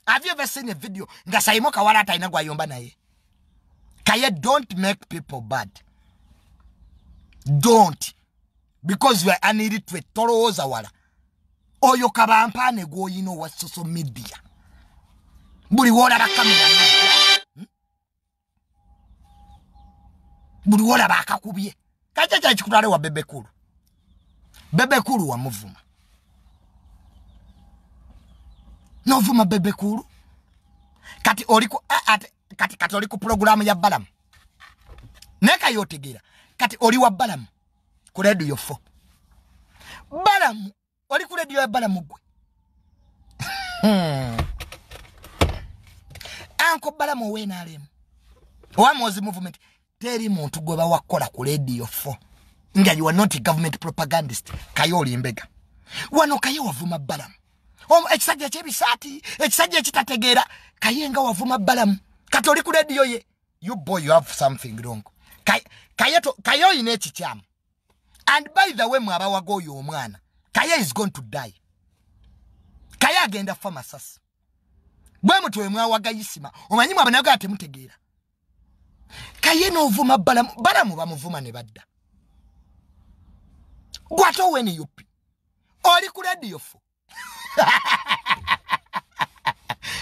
S1: Have you ever seen a video? Nga Saimo kawala taina gwa yomba na ye. Kaye, don't make people bad. Don't. Because you are unilliterate. Toro ozawala. Oyo kabampane go you know what social media. Buri wola bakamera media. Buri wola bakakubye. Kachacha chikutale wa bebekuru. Bebekuru wa muvuma. Novuma bebekuru. Kati oliku kati oliku programu ya balamu. Neka yote gira. Kati oli wa balamu. Ku radio 4. Balamu. Oli ku radio ya balamu gwe. Anko balamu wena alemu. Owamozi movement. Teri muntu gwe bawakola ku radio 4. Nga you are not a government propagandist. Kayo oli mbega. Wano kayo wavuma balamu. Ekisajja kyebisati, ekisajja ekitategeera, Kayenga wavuma balamu. Kati oli ku radio ye. You boy, you have something wrong. Kayo ine ekikyama. And by the way, mwaba wagoyo omwana. Kaye is going to die. Kaye agenda fa masasi. Bwe mutwe mwawagayisima. Omanyi mwabanaga atemutegeera. Kaye no vuma balamu. Balamu bamuvuma ne badda. Gwato weni yupi. Oli ku radio 4.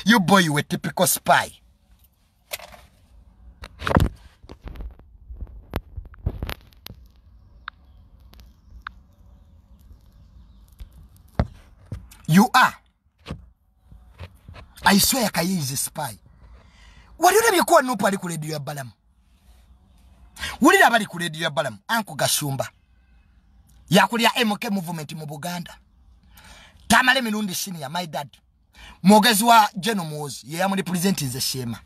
S1: You boy, you a typical spy. You are. I swear Kaye is a spy. What do you call no party ku radio ya balamu? Wulira bali ku radio ya balamu Anko Gashumba. Yakulya MK movement mu Buganda. Tamale mirundi senior, my dad. Mogezi wa General Mozi, ye yamu represent is a shema.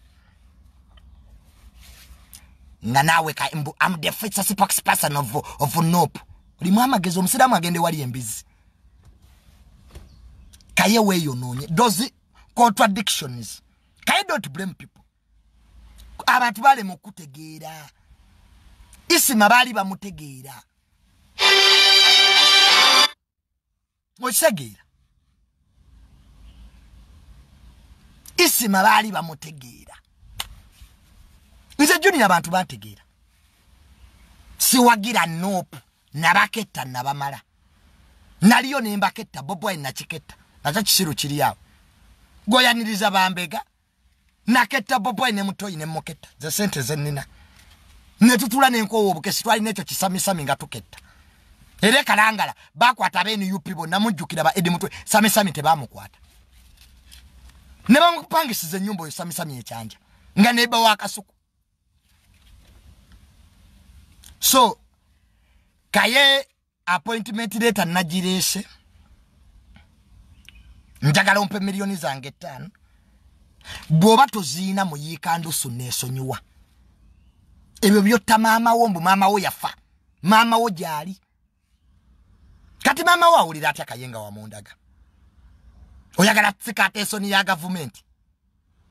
S1: Nga nawe ka imbu, I'm the first spokesperson of Nope. Limama gezo msidamu agende wali embizi. Kaye we you know, those contradictions. Kaye don't blame people. Abantu bale mukutegeera. Isima bali bamutegeera. Mosegeera. Isima bali bamutegeera. Nze Junior abantu bategeera. Siwagira Nope nabaketta nabamala. Naliyo nembaketta bobo na chiketta. Nacha kisiru kiri yawo. Goyaniriza bambega. Naketta bobo ne mutoyi ne moketta. Ze sente zenina. Netutula nenko obukesi twali necho kisamisami nga tuketta. Ere kalangala bakwata bene you people namujjukira ba edi mutwe samisami tebamukwata. Ne bamupangisize nyumba yo samisami ekyanja. Nga neba wakasuku. So Kaye appointment letter najirese. Njagala umpe milioni zange 5. Bwoba tozina muyikando sunesonyuwa. Ebyo byota mama wombu mama wo yafa. Mama wo jali. Kati mama wa ulira atya Kayenga wa mundaga. Oyagala tsika tesoni ya government.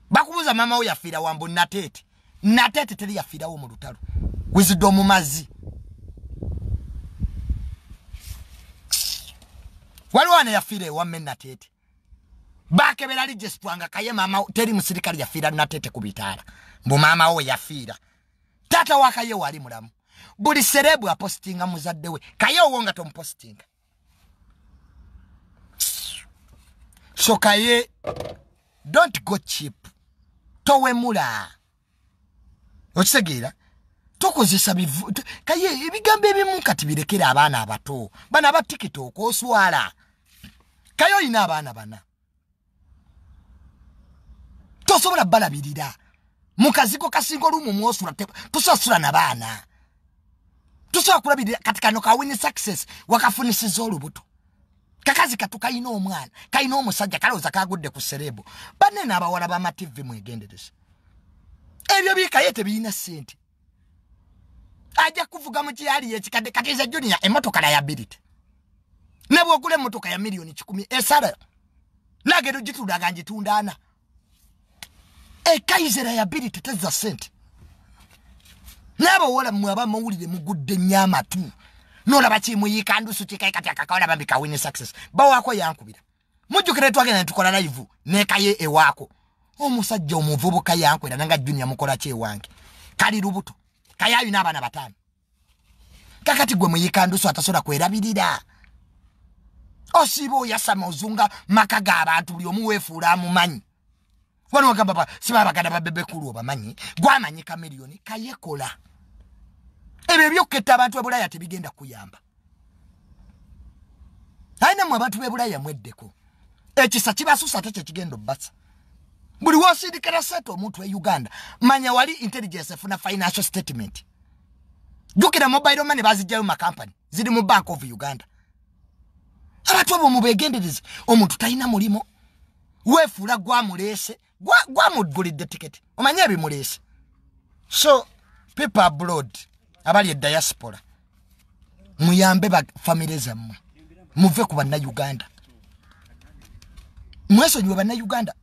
S1: Bakubuza mama wo yafira wambu natete. Natete teri yafira wo mu lutalo. Wisdom mazi. Waliwana yafire wamme natete. Bake belali jesitwanga Kaye mama teri musirikali yafira natete kubitala. Mbu mama we yafira. Tata wa Kaye wali mulamu. Buli serebu apostinga muzadde we. Kaye wonga tompostinga. So Kaye, don't go cheap. Towe mula. Okisegeera? Tokozesa bivu. Kaye ebigambo ebimu kati birekera abaana abato. Bana ba TikTok oswala. Kaye oyina abaana bana. Tosobola balabirira. Mukaziko kasingo lumu mwosula tusasula na baana. Tusobola kulabirira kati kano ka win success wakafunisiza olubuto. Kakazi katuka ino omwana, kaino omusajja kaloza kagudde ku serebo. Banene abawala ba TV mwegendereza. Ebyo bikaye tebirina sente. Aja kuvuga mu kiyali ekikadde katiza junior emotoka liability. Nebo okule motoka ya milioni 10 esara. Nagero gitulaga njitundana. Kaize liability teza sente. Nabo wala mwaba mawulire mugudde nyama tu. Nola bachi muyikandusu kikai kati akakaola bambika win success. Bawako yankubira. Mujukire twagenda tukola live ne Kaye ewako. Omusajja omuvubuka yankwera nanga junior mukola kye wange. Kali lubuto. Kaye ayina abana batano. Kakati gwe muyikandusu atasola kwerabirira. Osibo yasama ozunga makaga abantu buli omuwefuula mumanyi. Wano wagamba ba siba baganda babebe kulu obamanyi. Gwamanyi ka milioni Kaye kola. Ebyo byoketta abantu ebulaya tebigenda kuyamba. Aina mu abantu bebulaya mweddeko. Ekisa kibasusa ate kigendo basa. Buli wosindikira seto omuntu e Uganda. Manya wali intelligence efuna financial statement. Jukira mobile money bazijjayo mu company. Ziri mu Bank of Uganda. Abantu abo mubegendereze omuntu talina mulimo. Wefuula gwa mulese. Gwa mugulidde ticket. Omanye ebimulese. So people abroad. Abali e diaspora. Muyambe ba family zammwe. Muve ku banna Uganda. Mwesonyiwe banna Uganda.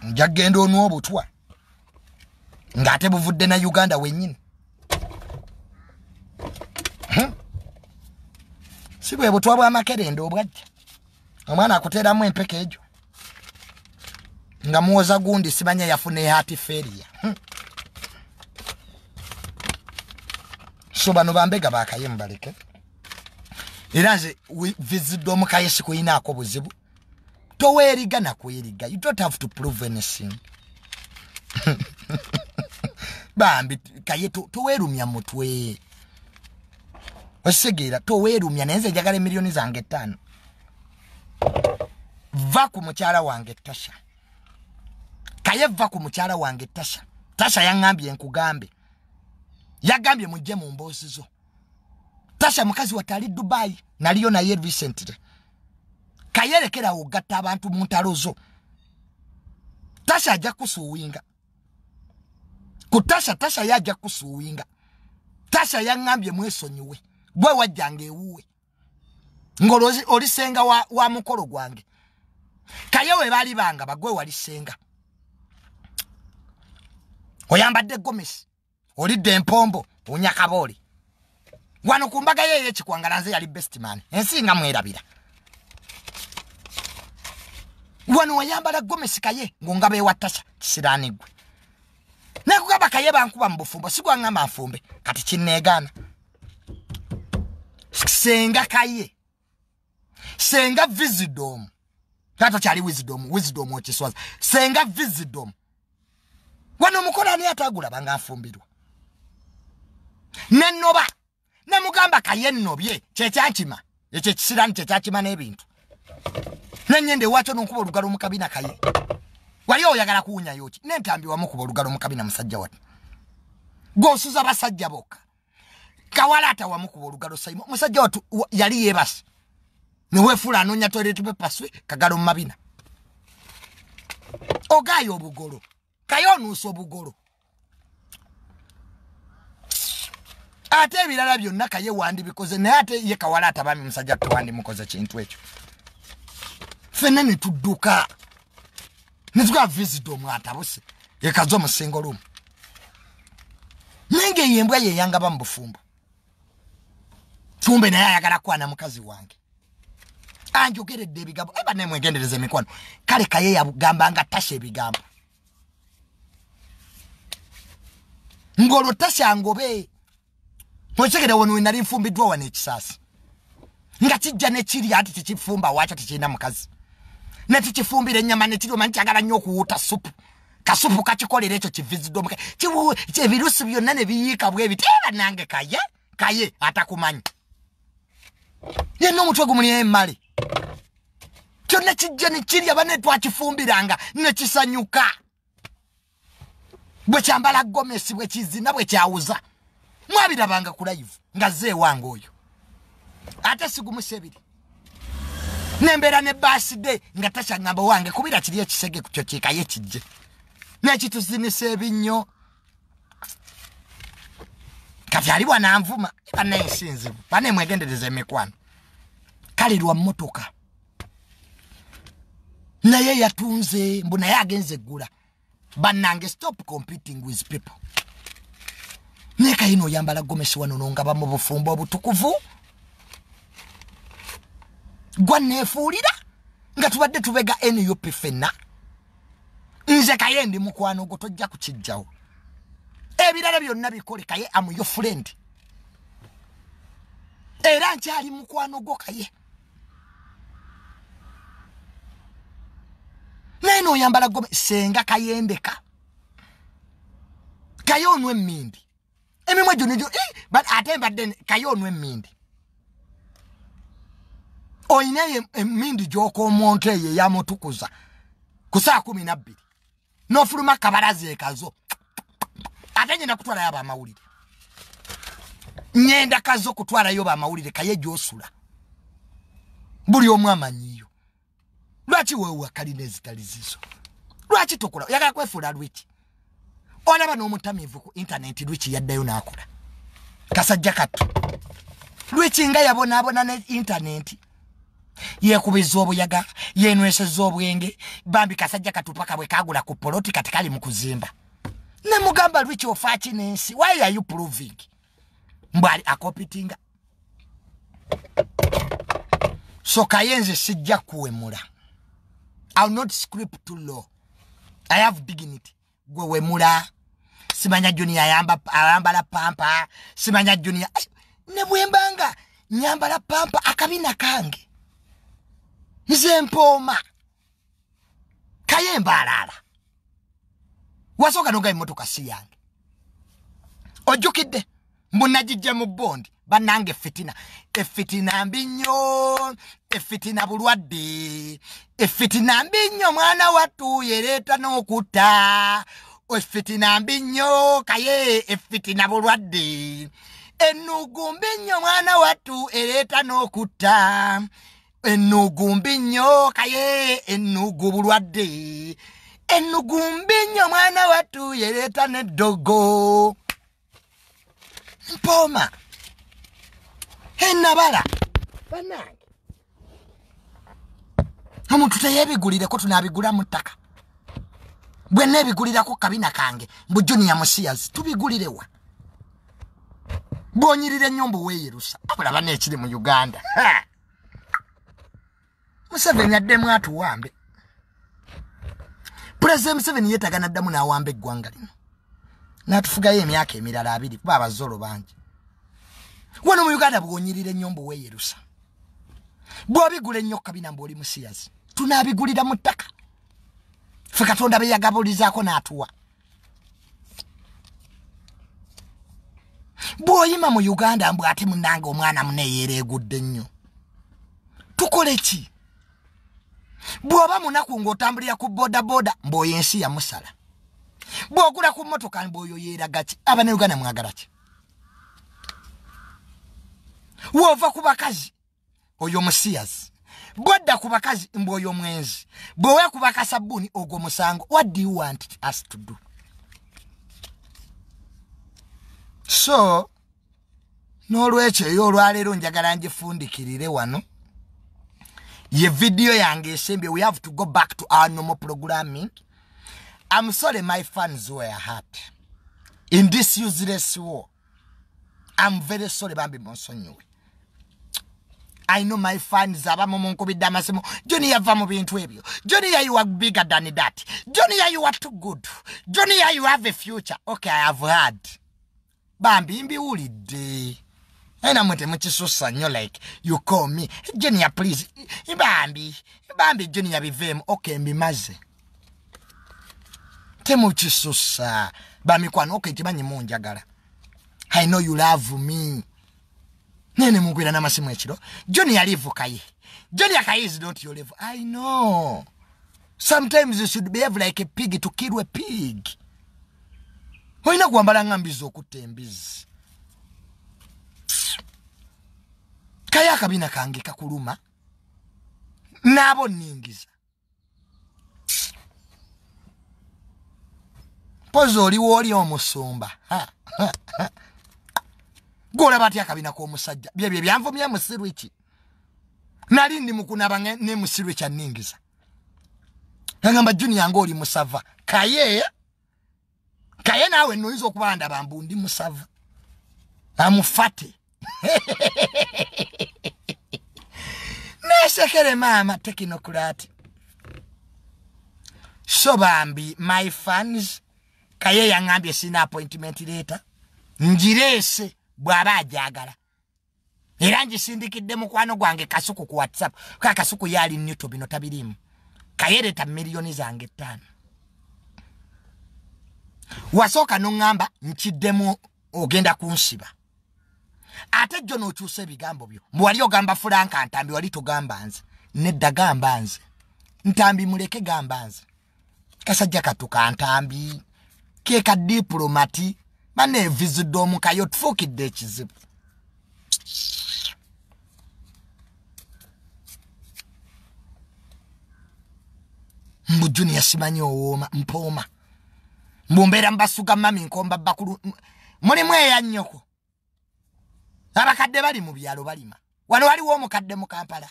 S1: Njagenda onwobutwa. Ngate buvudde na Uganda wenyini. Sibwe butwa bwa makerende obwajja. Omwana akuteramu empeke ejo. Nga muwoza gundi sibanya yafune heart failure. So bano bambega bakaye mbaleke. Iranze visit domu Kaye sikuina ako buzibu. Toweriga na kweriga. You don't have to prove anything. Bambi Kaye towerumya mutwe. Osegira towerumya nenze jagale milioni zange 5. Va ku mukyala wange Tasha. Kaye va ku mukyala wange Tasha. Tasha yangambye nkugambe. Yagambye mujje mu mbozi zo. Tasha mukazi watali Dubai naliyo na ye recently. Kaye lekera ogatta abantu mu ntalozo. Tasha ajja kusuwinga. Ku Tasha yajja kusuwinga. Tasha yangambye mwesonyiwe. Bwe wajjange ewuwe. Ngolozi olisenga wa mukolo gwange. Kaye we bali banga bagwe walisenga. Oyambadde gomesi. Olidde empombo unyakaboli. Wano kumbaga yeye chikwangalanze yali best man. Ensinga mwerabira. Wano wayambala gomesi Kaye ngongabe wa Tasha kisiranigwe. Nekugaba Kaye bankuba mbufumbo sigwa ngama afumbe kati kinegana. Senga Kaye. Senga wisdom. Tato chali wisdom ochiswaza. Senga wisdom. Wano mukola ni atagula banga afumbirwa. Nenoba. Namugamba Kaye nnobye kyekyanchima. Ekyo kisirani kyekyanchima n'ebintu. Nanyende wacho nkuba olugalo mu kabina Kaye. Wali oyagala kuunya yoki. Nentambi wa mukuba olugalo mu kabina musajja wati. Gosuza basajja boka. Kawalata wa mukuba olugalo sayimo. Musajja watu yali yebasi. Niwefula anonya toilet paper swe kagalo mu mabina. Ogayo obugolo. Kaye nuso obugolo. Ate ebirala byonna Kaye wandi bikoze naye ate ye Kawalata bami musajja twandi mukoze kintu ekyo. Fena ne tudduka. Nizwa visit omwata bose. Ekazo mu single room. Nenge yembwa ye yanga bambufumbo. Tumbe naye ayagala kwana mukazi wange. Anjogeredde ebigambo eba ne mwegendereze mikwano. Kale Kaye yagamba nga tashe ebigambo. Ngolo tasha ngobe. Mwesekere wano nali nfumbiddwa wane ekisasi. Nga kijja ne kiri ati kifumba wacha tikina mukazi. Ne tikifumbire ennyama ne kiri omanyi kyagala nnyo okuwuuta supu. Kasupu kakikolera ekyo kiviziddwa mukazi. Ebirusi byonna ne biyiika bwebiti era nange Kaye atakumanyi. Yenna omutwe gumuli emmale. Kyonna kijja ne kiri abane twakifumbiranga ne kisanyuka. Bwe kyambala gomesi bwe kizina bwe kyawuza. Mwabirabanga ku live nga zee wange oyo. Ate sigumusebiri. Nembera ne birthday nga tashangamba wange kubira kiri ekisege ku kyo Kaye kijje. Nekituzinisa ebinyo. Kati ali bwana nvuma bana ensinzibu. Bane mwegendereze mikwano. Kalirwa mmotoka. Naye yatunze mbona yagenze gula. Banange stop competing with people. Neka ino yambala gomesi wano nga ba mu bufumbo obutukuvu. Gwanefuulira nga tubadde tubega NUP fenna. Nze Kaye ndi mukwano gwo tojja kukijjawo. Ebirala byonna bikole Kaye am your friend. Era nkyali mukwano gwo Kaye. Neno yambala gome senga kayendeka. Kaye onwe mmindi. Emimwe junijo but atemba den Kaye onwe mmindi. Oyine mmindi joko omuntu ye yamutukuza. Kusaa 12. No fuluma kabarazi ekazo. Atenye na kutwala yaba amawulire. Nyenda kazo kutwala yoba amawulire Kaye josula. Buli omwamanyiyo. Lwaki wewe akaline zitalizizo. Lwaki tokola yakala kwefula lwiki. Olaba n'omutamivu ku internet lwiki yaddayo nakola. Kasajja kattu. Lwiki nga yabona ne internet. Yekubiza obuyaga, yenweseza obwenge, bambi kasajja katupaka bwe kagula ku poloti katikali mu kuzimba. Ne mugamba lwiki ofachi nensi. Why are you proving? Mbali akopitinga. So Kayenze sijja kuwemula. I'll not script too low. I have dignity. Gwe wemula. Simanya junior ayambala pampa. Simanya junior. Ne bwembanga. Nyambala pampa akabina kange. Nze mpoma. Kaye mbalala. Wasoka noga imotoka si yange. Ojukidde. Mbunajijja mu bondi. Banange fitina. Efitina mbinyo. Efitina bulwadde. Efitina mbinyo mwana watu yereta n'okuta. Efitina mbinyo Kaye efitina bulwadde. Enugu mbinyo mwana watu ereta n'okuta. Enugu mbinyo Kaye enugu bulwadde. Enugu mbinyo mwana watu yereta n'eddogo. Mpoma. Enabala. Banange. Omuntu teyebigulire ko tunabigula mu ttaka. Bwe nebigulira ko kabina kange mbu junior musias tubigulirewa. Bonyirire nyombo weyerusa. Abulaba nekiri mu Uganda. Museveni addemu atuwambe. President Museveni yetagana ddamu n'awambe eggwanga lino. Natufugayo emyaka emirala 2 kuba abazolo bangi. Wano mu Uganda bwonyirire nyombo weyerusa. Bwobigula ennyo kabina mboli musias. Tunabigulira mu ttaka. Ffe Katonda be yagabulizaako n'atuwa. Bw'oyima mu Uganda mbu ate munnange omwana muneeyereegudde nnyo. Tukole ki? Bw'oba munaku ng'otambulira ku bodaboda mbw'oyo ensi yamusala. Bw'ogula ku mmotoka mbw'oyo yeeraga ki? Aba ne Uganda mwagala ki? Wova ku bakazi oyo musias. Bwodda ku bakazi mbw'oyo mwenzi. Bw'owe ku bakasabuni ogwo musango. What do you want us to do? So, n'olwekyo eyo olwaleero njagala ngifundikirire wano. Ye video yange esembye. We have to go back to our normal programming. I'm sorry my fans were hurt in this useless war. I'm very sorry bambi monsonyiwe. I know my fans abamu munkubidde amasimo. Junior va mu bintu ebyo. Junior, you are bigger than that. Junior, you are too good. Junior, you have a future. Okay, I have heard. Bambi mbiwulidde. Ena mwete mukisusa nnyo like you call me. Junior, please. Bambi Junior bivemu. Okay, mbimaze. Temukisusa. Bambi kwano okay kimanyi munjagala. I know you love me. Nene mugwira n'amasimu ekiro. Junior live Kaye. Junior Kaye is not your level. I know. Sometimes you should behave like a pig to kill a pig. Oyina kwambala ngambizo okutta embizi. Kaye akabina kange kakuluma. Nabo ningiza. Pozo oli omusumba. Gola bati akabina ko musajja. Bye byanvumya musiru iki. Nali ndi mukunaba ne musiru kya ningiza. Ngamba Junior ngoli musava. Kaye nawe noizo kubanda bambu ndi musava. Amufate. Nesekere mama technocrat. So bambi my fans Kaye yangambye sina appointment later. Njirese bwaba ajagala. Era njisindikidde mukwano gwange kasuku ku WhatsApp. Kasuku yali nnyuto bino tabirimu. Kaye leta milioni zange 5. Wasoka nungamba nchiddemu ogenda kunsiba. Ate jjo n'okyusa ebigambo byo. Mwali ogamba Franka Ntambi wali togamba nze. Nedda gamba nze. Ntambi muleke gamba nze. Kasajja katuka Ntambi. Keka diplomati. Bane vizidomu Kayo tufukidde ekizibu. Mbu Junior simanyi owooma mpooma. Mbumbera mbasuga mami nkomba bakulu. Mulimu eya nnyoko. Abakadde bali mu byalo balima. Wano waliwo omukadde mu Kampala.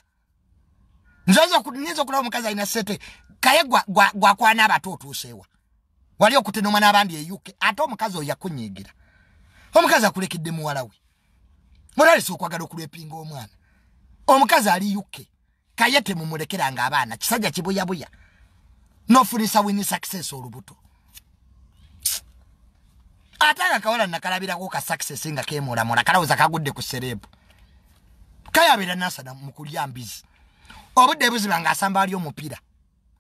S1: Nzo kulaba omukazi alina sete. Kaye gwa kwana abato otuuseewa. Wali okutenoma n'abandi e UK. Ate omukazi oyo yakunyiigira. Omukazi akulekidde muwala we. Mulaleese okwagala okulwepinga omwana. Omukazi ali UK. Kaye temumulekeranga abaana. Kisajja kibuyabuya. Nofunisa wini success olubuto. Atanga kawala nakalabirako ka success nga kemola kalawuza kagudde ku serebu. Kayabira nasa na mukulya mbizi. Obudde buziba nga asamba ali omupira.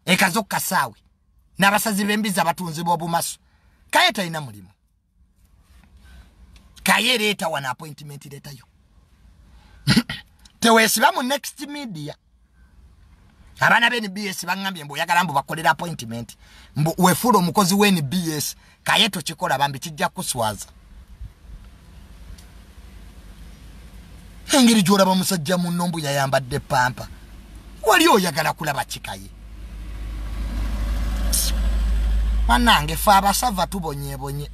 S1: Ekazokka sawe. N'abasazi b'embizi abatunzi b'obumaso. Kaye talina mulimu. Kaye leeta wana appointment leeta yo. Teweesiba mu next media. Abana b'NBS bangambye mbu oyagala mbu bakolera appointment. Mbu wefuula omukozi w'NBS. Kaye tokikola bambi kijja kuswaza. Engeri gy'olaba musajja munno mbu yayambadde pampa. Wali oyagala kulaba kikaye. Manange fa abasava tubonye.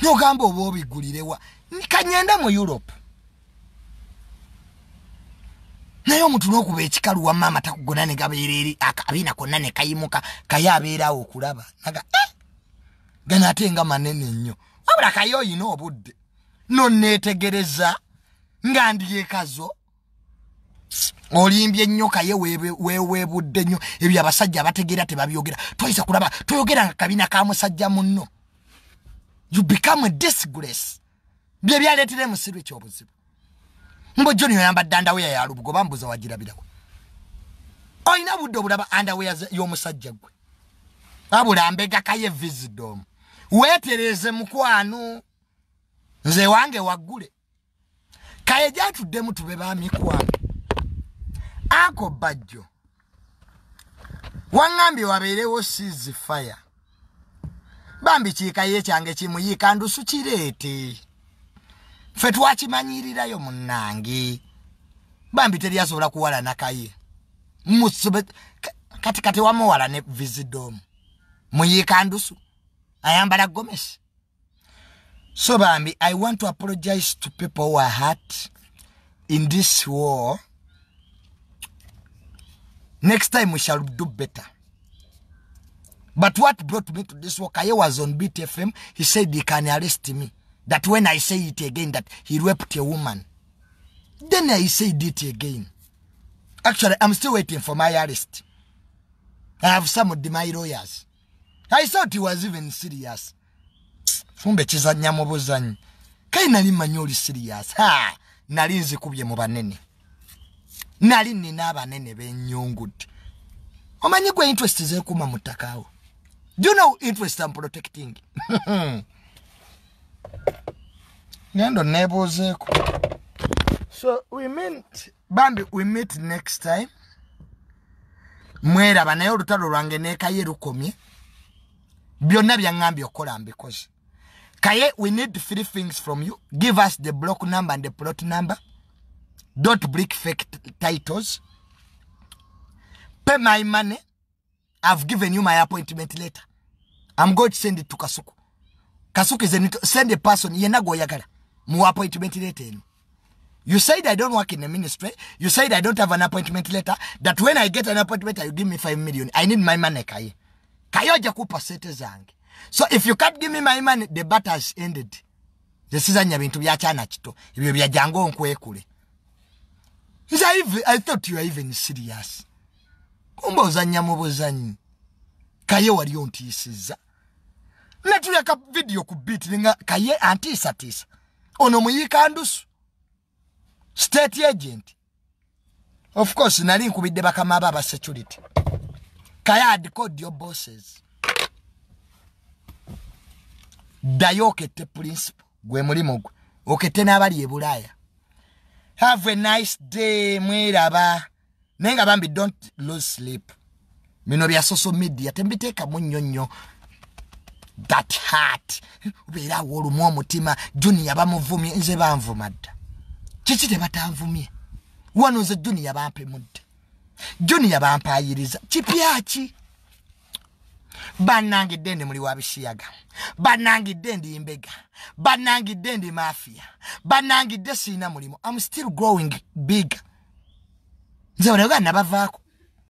S1: Nogamba oba obigulirewa. Kanyenda mu Europe. Naye omuntu n'okuba ekikalu wa mama takugona ne gabeereri akabina konna ne kayimuka Kaye abeerawo okulaba. Naga gana ate nga manene nnyo. Wabula Kaye oyina obudde. Nonneetegereza nga ndiyeekazo. Olimbye nnyo Kaye weebudde nnyo. Ebyo abasajja bategeera tebabyogera. Toyisa kulaba toyogera nga kabina ka musajja munno. You become a disgrace. Bye byaleetera musiru ekyobuzibu. Mbo Junior yambadde underwear ya lubugo bambuza wagirabirako. Oyina budde obulaba underwear y'omusajja gwe. Abula mbega Kaye Wisdom. Weetereze mukwano. Nze wange waggule. Kaye gyatuddemu tube ba mikwano. Ako bajjo. Wangambye wabeerewo ceasefire. Bambi Kaye kyange kimuyiika ndusu kireete. Ffe twakimanyirirayo munnange. Bambi teri asobola kuwala na Kaye. Kati wamuwala ne Wisdom. Muyiika ndusu. Ayambala gomesi. So bambi, I want to apologize to people who are hurt in this war. Next time we shall do better. But what brought me to this war, Kaye was on BTFM. He said he can arrest me. That when I say it again, that he raped a woman. Then I said it again. Actually, I'm still waiting for my arrest. I have some of my lawyers. I thought he was even serious. Fumbe chiza nyamobozanyi. Kaye nali manyoli serious. Ha! Nali nzikubye mu banene. Nali nina abanene benyongude. Omanyi gwe interest ze kuma mutakawo. Do you know interest I'm protecting? Nendo nebozeko. So we meet Bambi, we meet next time. Mwera banayo lutalo lwange ne Kaye lukomye. Byonna byangambye okola mbikoze. Kaye, we need 3 things from you. Give us the block number and the plot number. Don't break fake titles. Pay my money. I've given you my appointment letter. I'm going to send it to Kasuku. Kasuku is send a person. Yena go yagala. Mu appointment letter. You said I don't work in the ministry. You said I don't have an appointment letter. That when I get an appointment, you give me 5 million. I need my money, Kaye. Kaye jakupa sete zange. So if you can't give me my money, the battle has ended. Zesizanya bintu byachana chito. Ibyo bya jango nkwekule. I thought you were even serious. Kumba ozanya mubozanyi. Kaye wali ontisiza. Netulya ka video ku beat nga Kaye antisa tisa. Ono muyika andusu. State agent. Of course, nali nkubidde bakama baba security. Kaye had called your bosses. Dayoke te principle. Gwe mulimo gwe. Okete n'abali ebulaya. Have a nice day, mwiraba. Nenga Bambi, don't lose sleep. Mino bya social media. Tembiteka munyonyo. That heart. Ubera wolu mwa mutima. Junior bamuvumye. Nze banvumadda. Chichite batanvumye. Wano nze Junior bampe mudde. Junior bampayiriza. Chipyachi. Banangi dendi muli wabishiyaga. Banangi dendi imbega. Banangi dendi mafia. Banangi desina mulimo. I'm still growing big. Nze wanaga nabavako.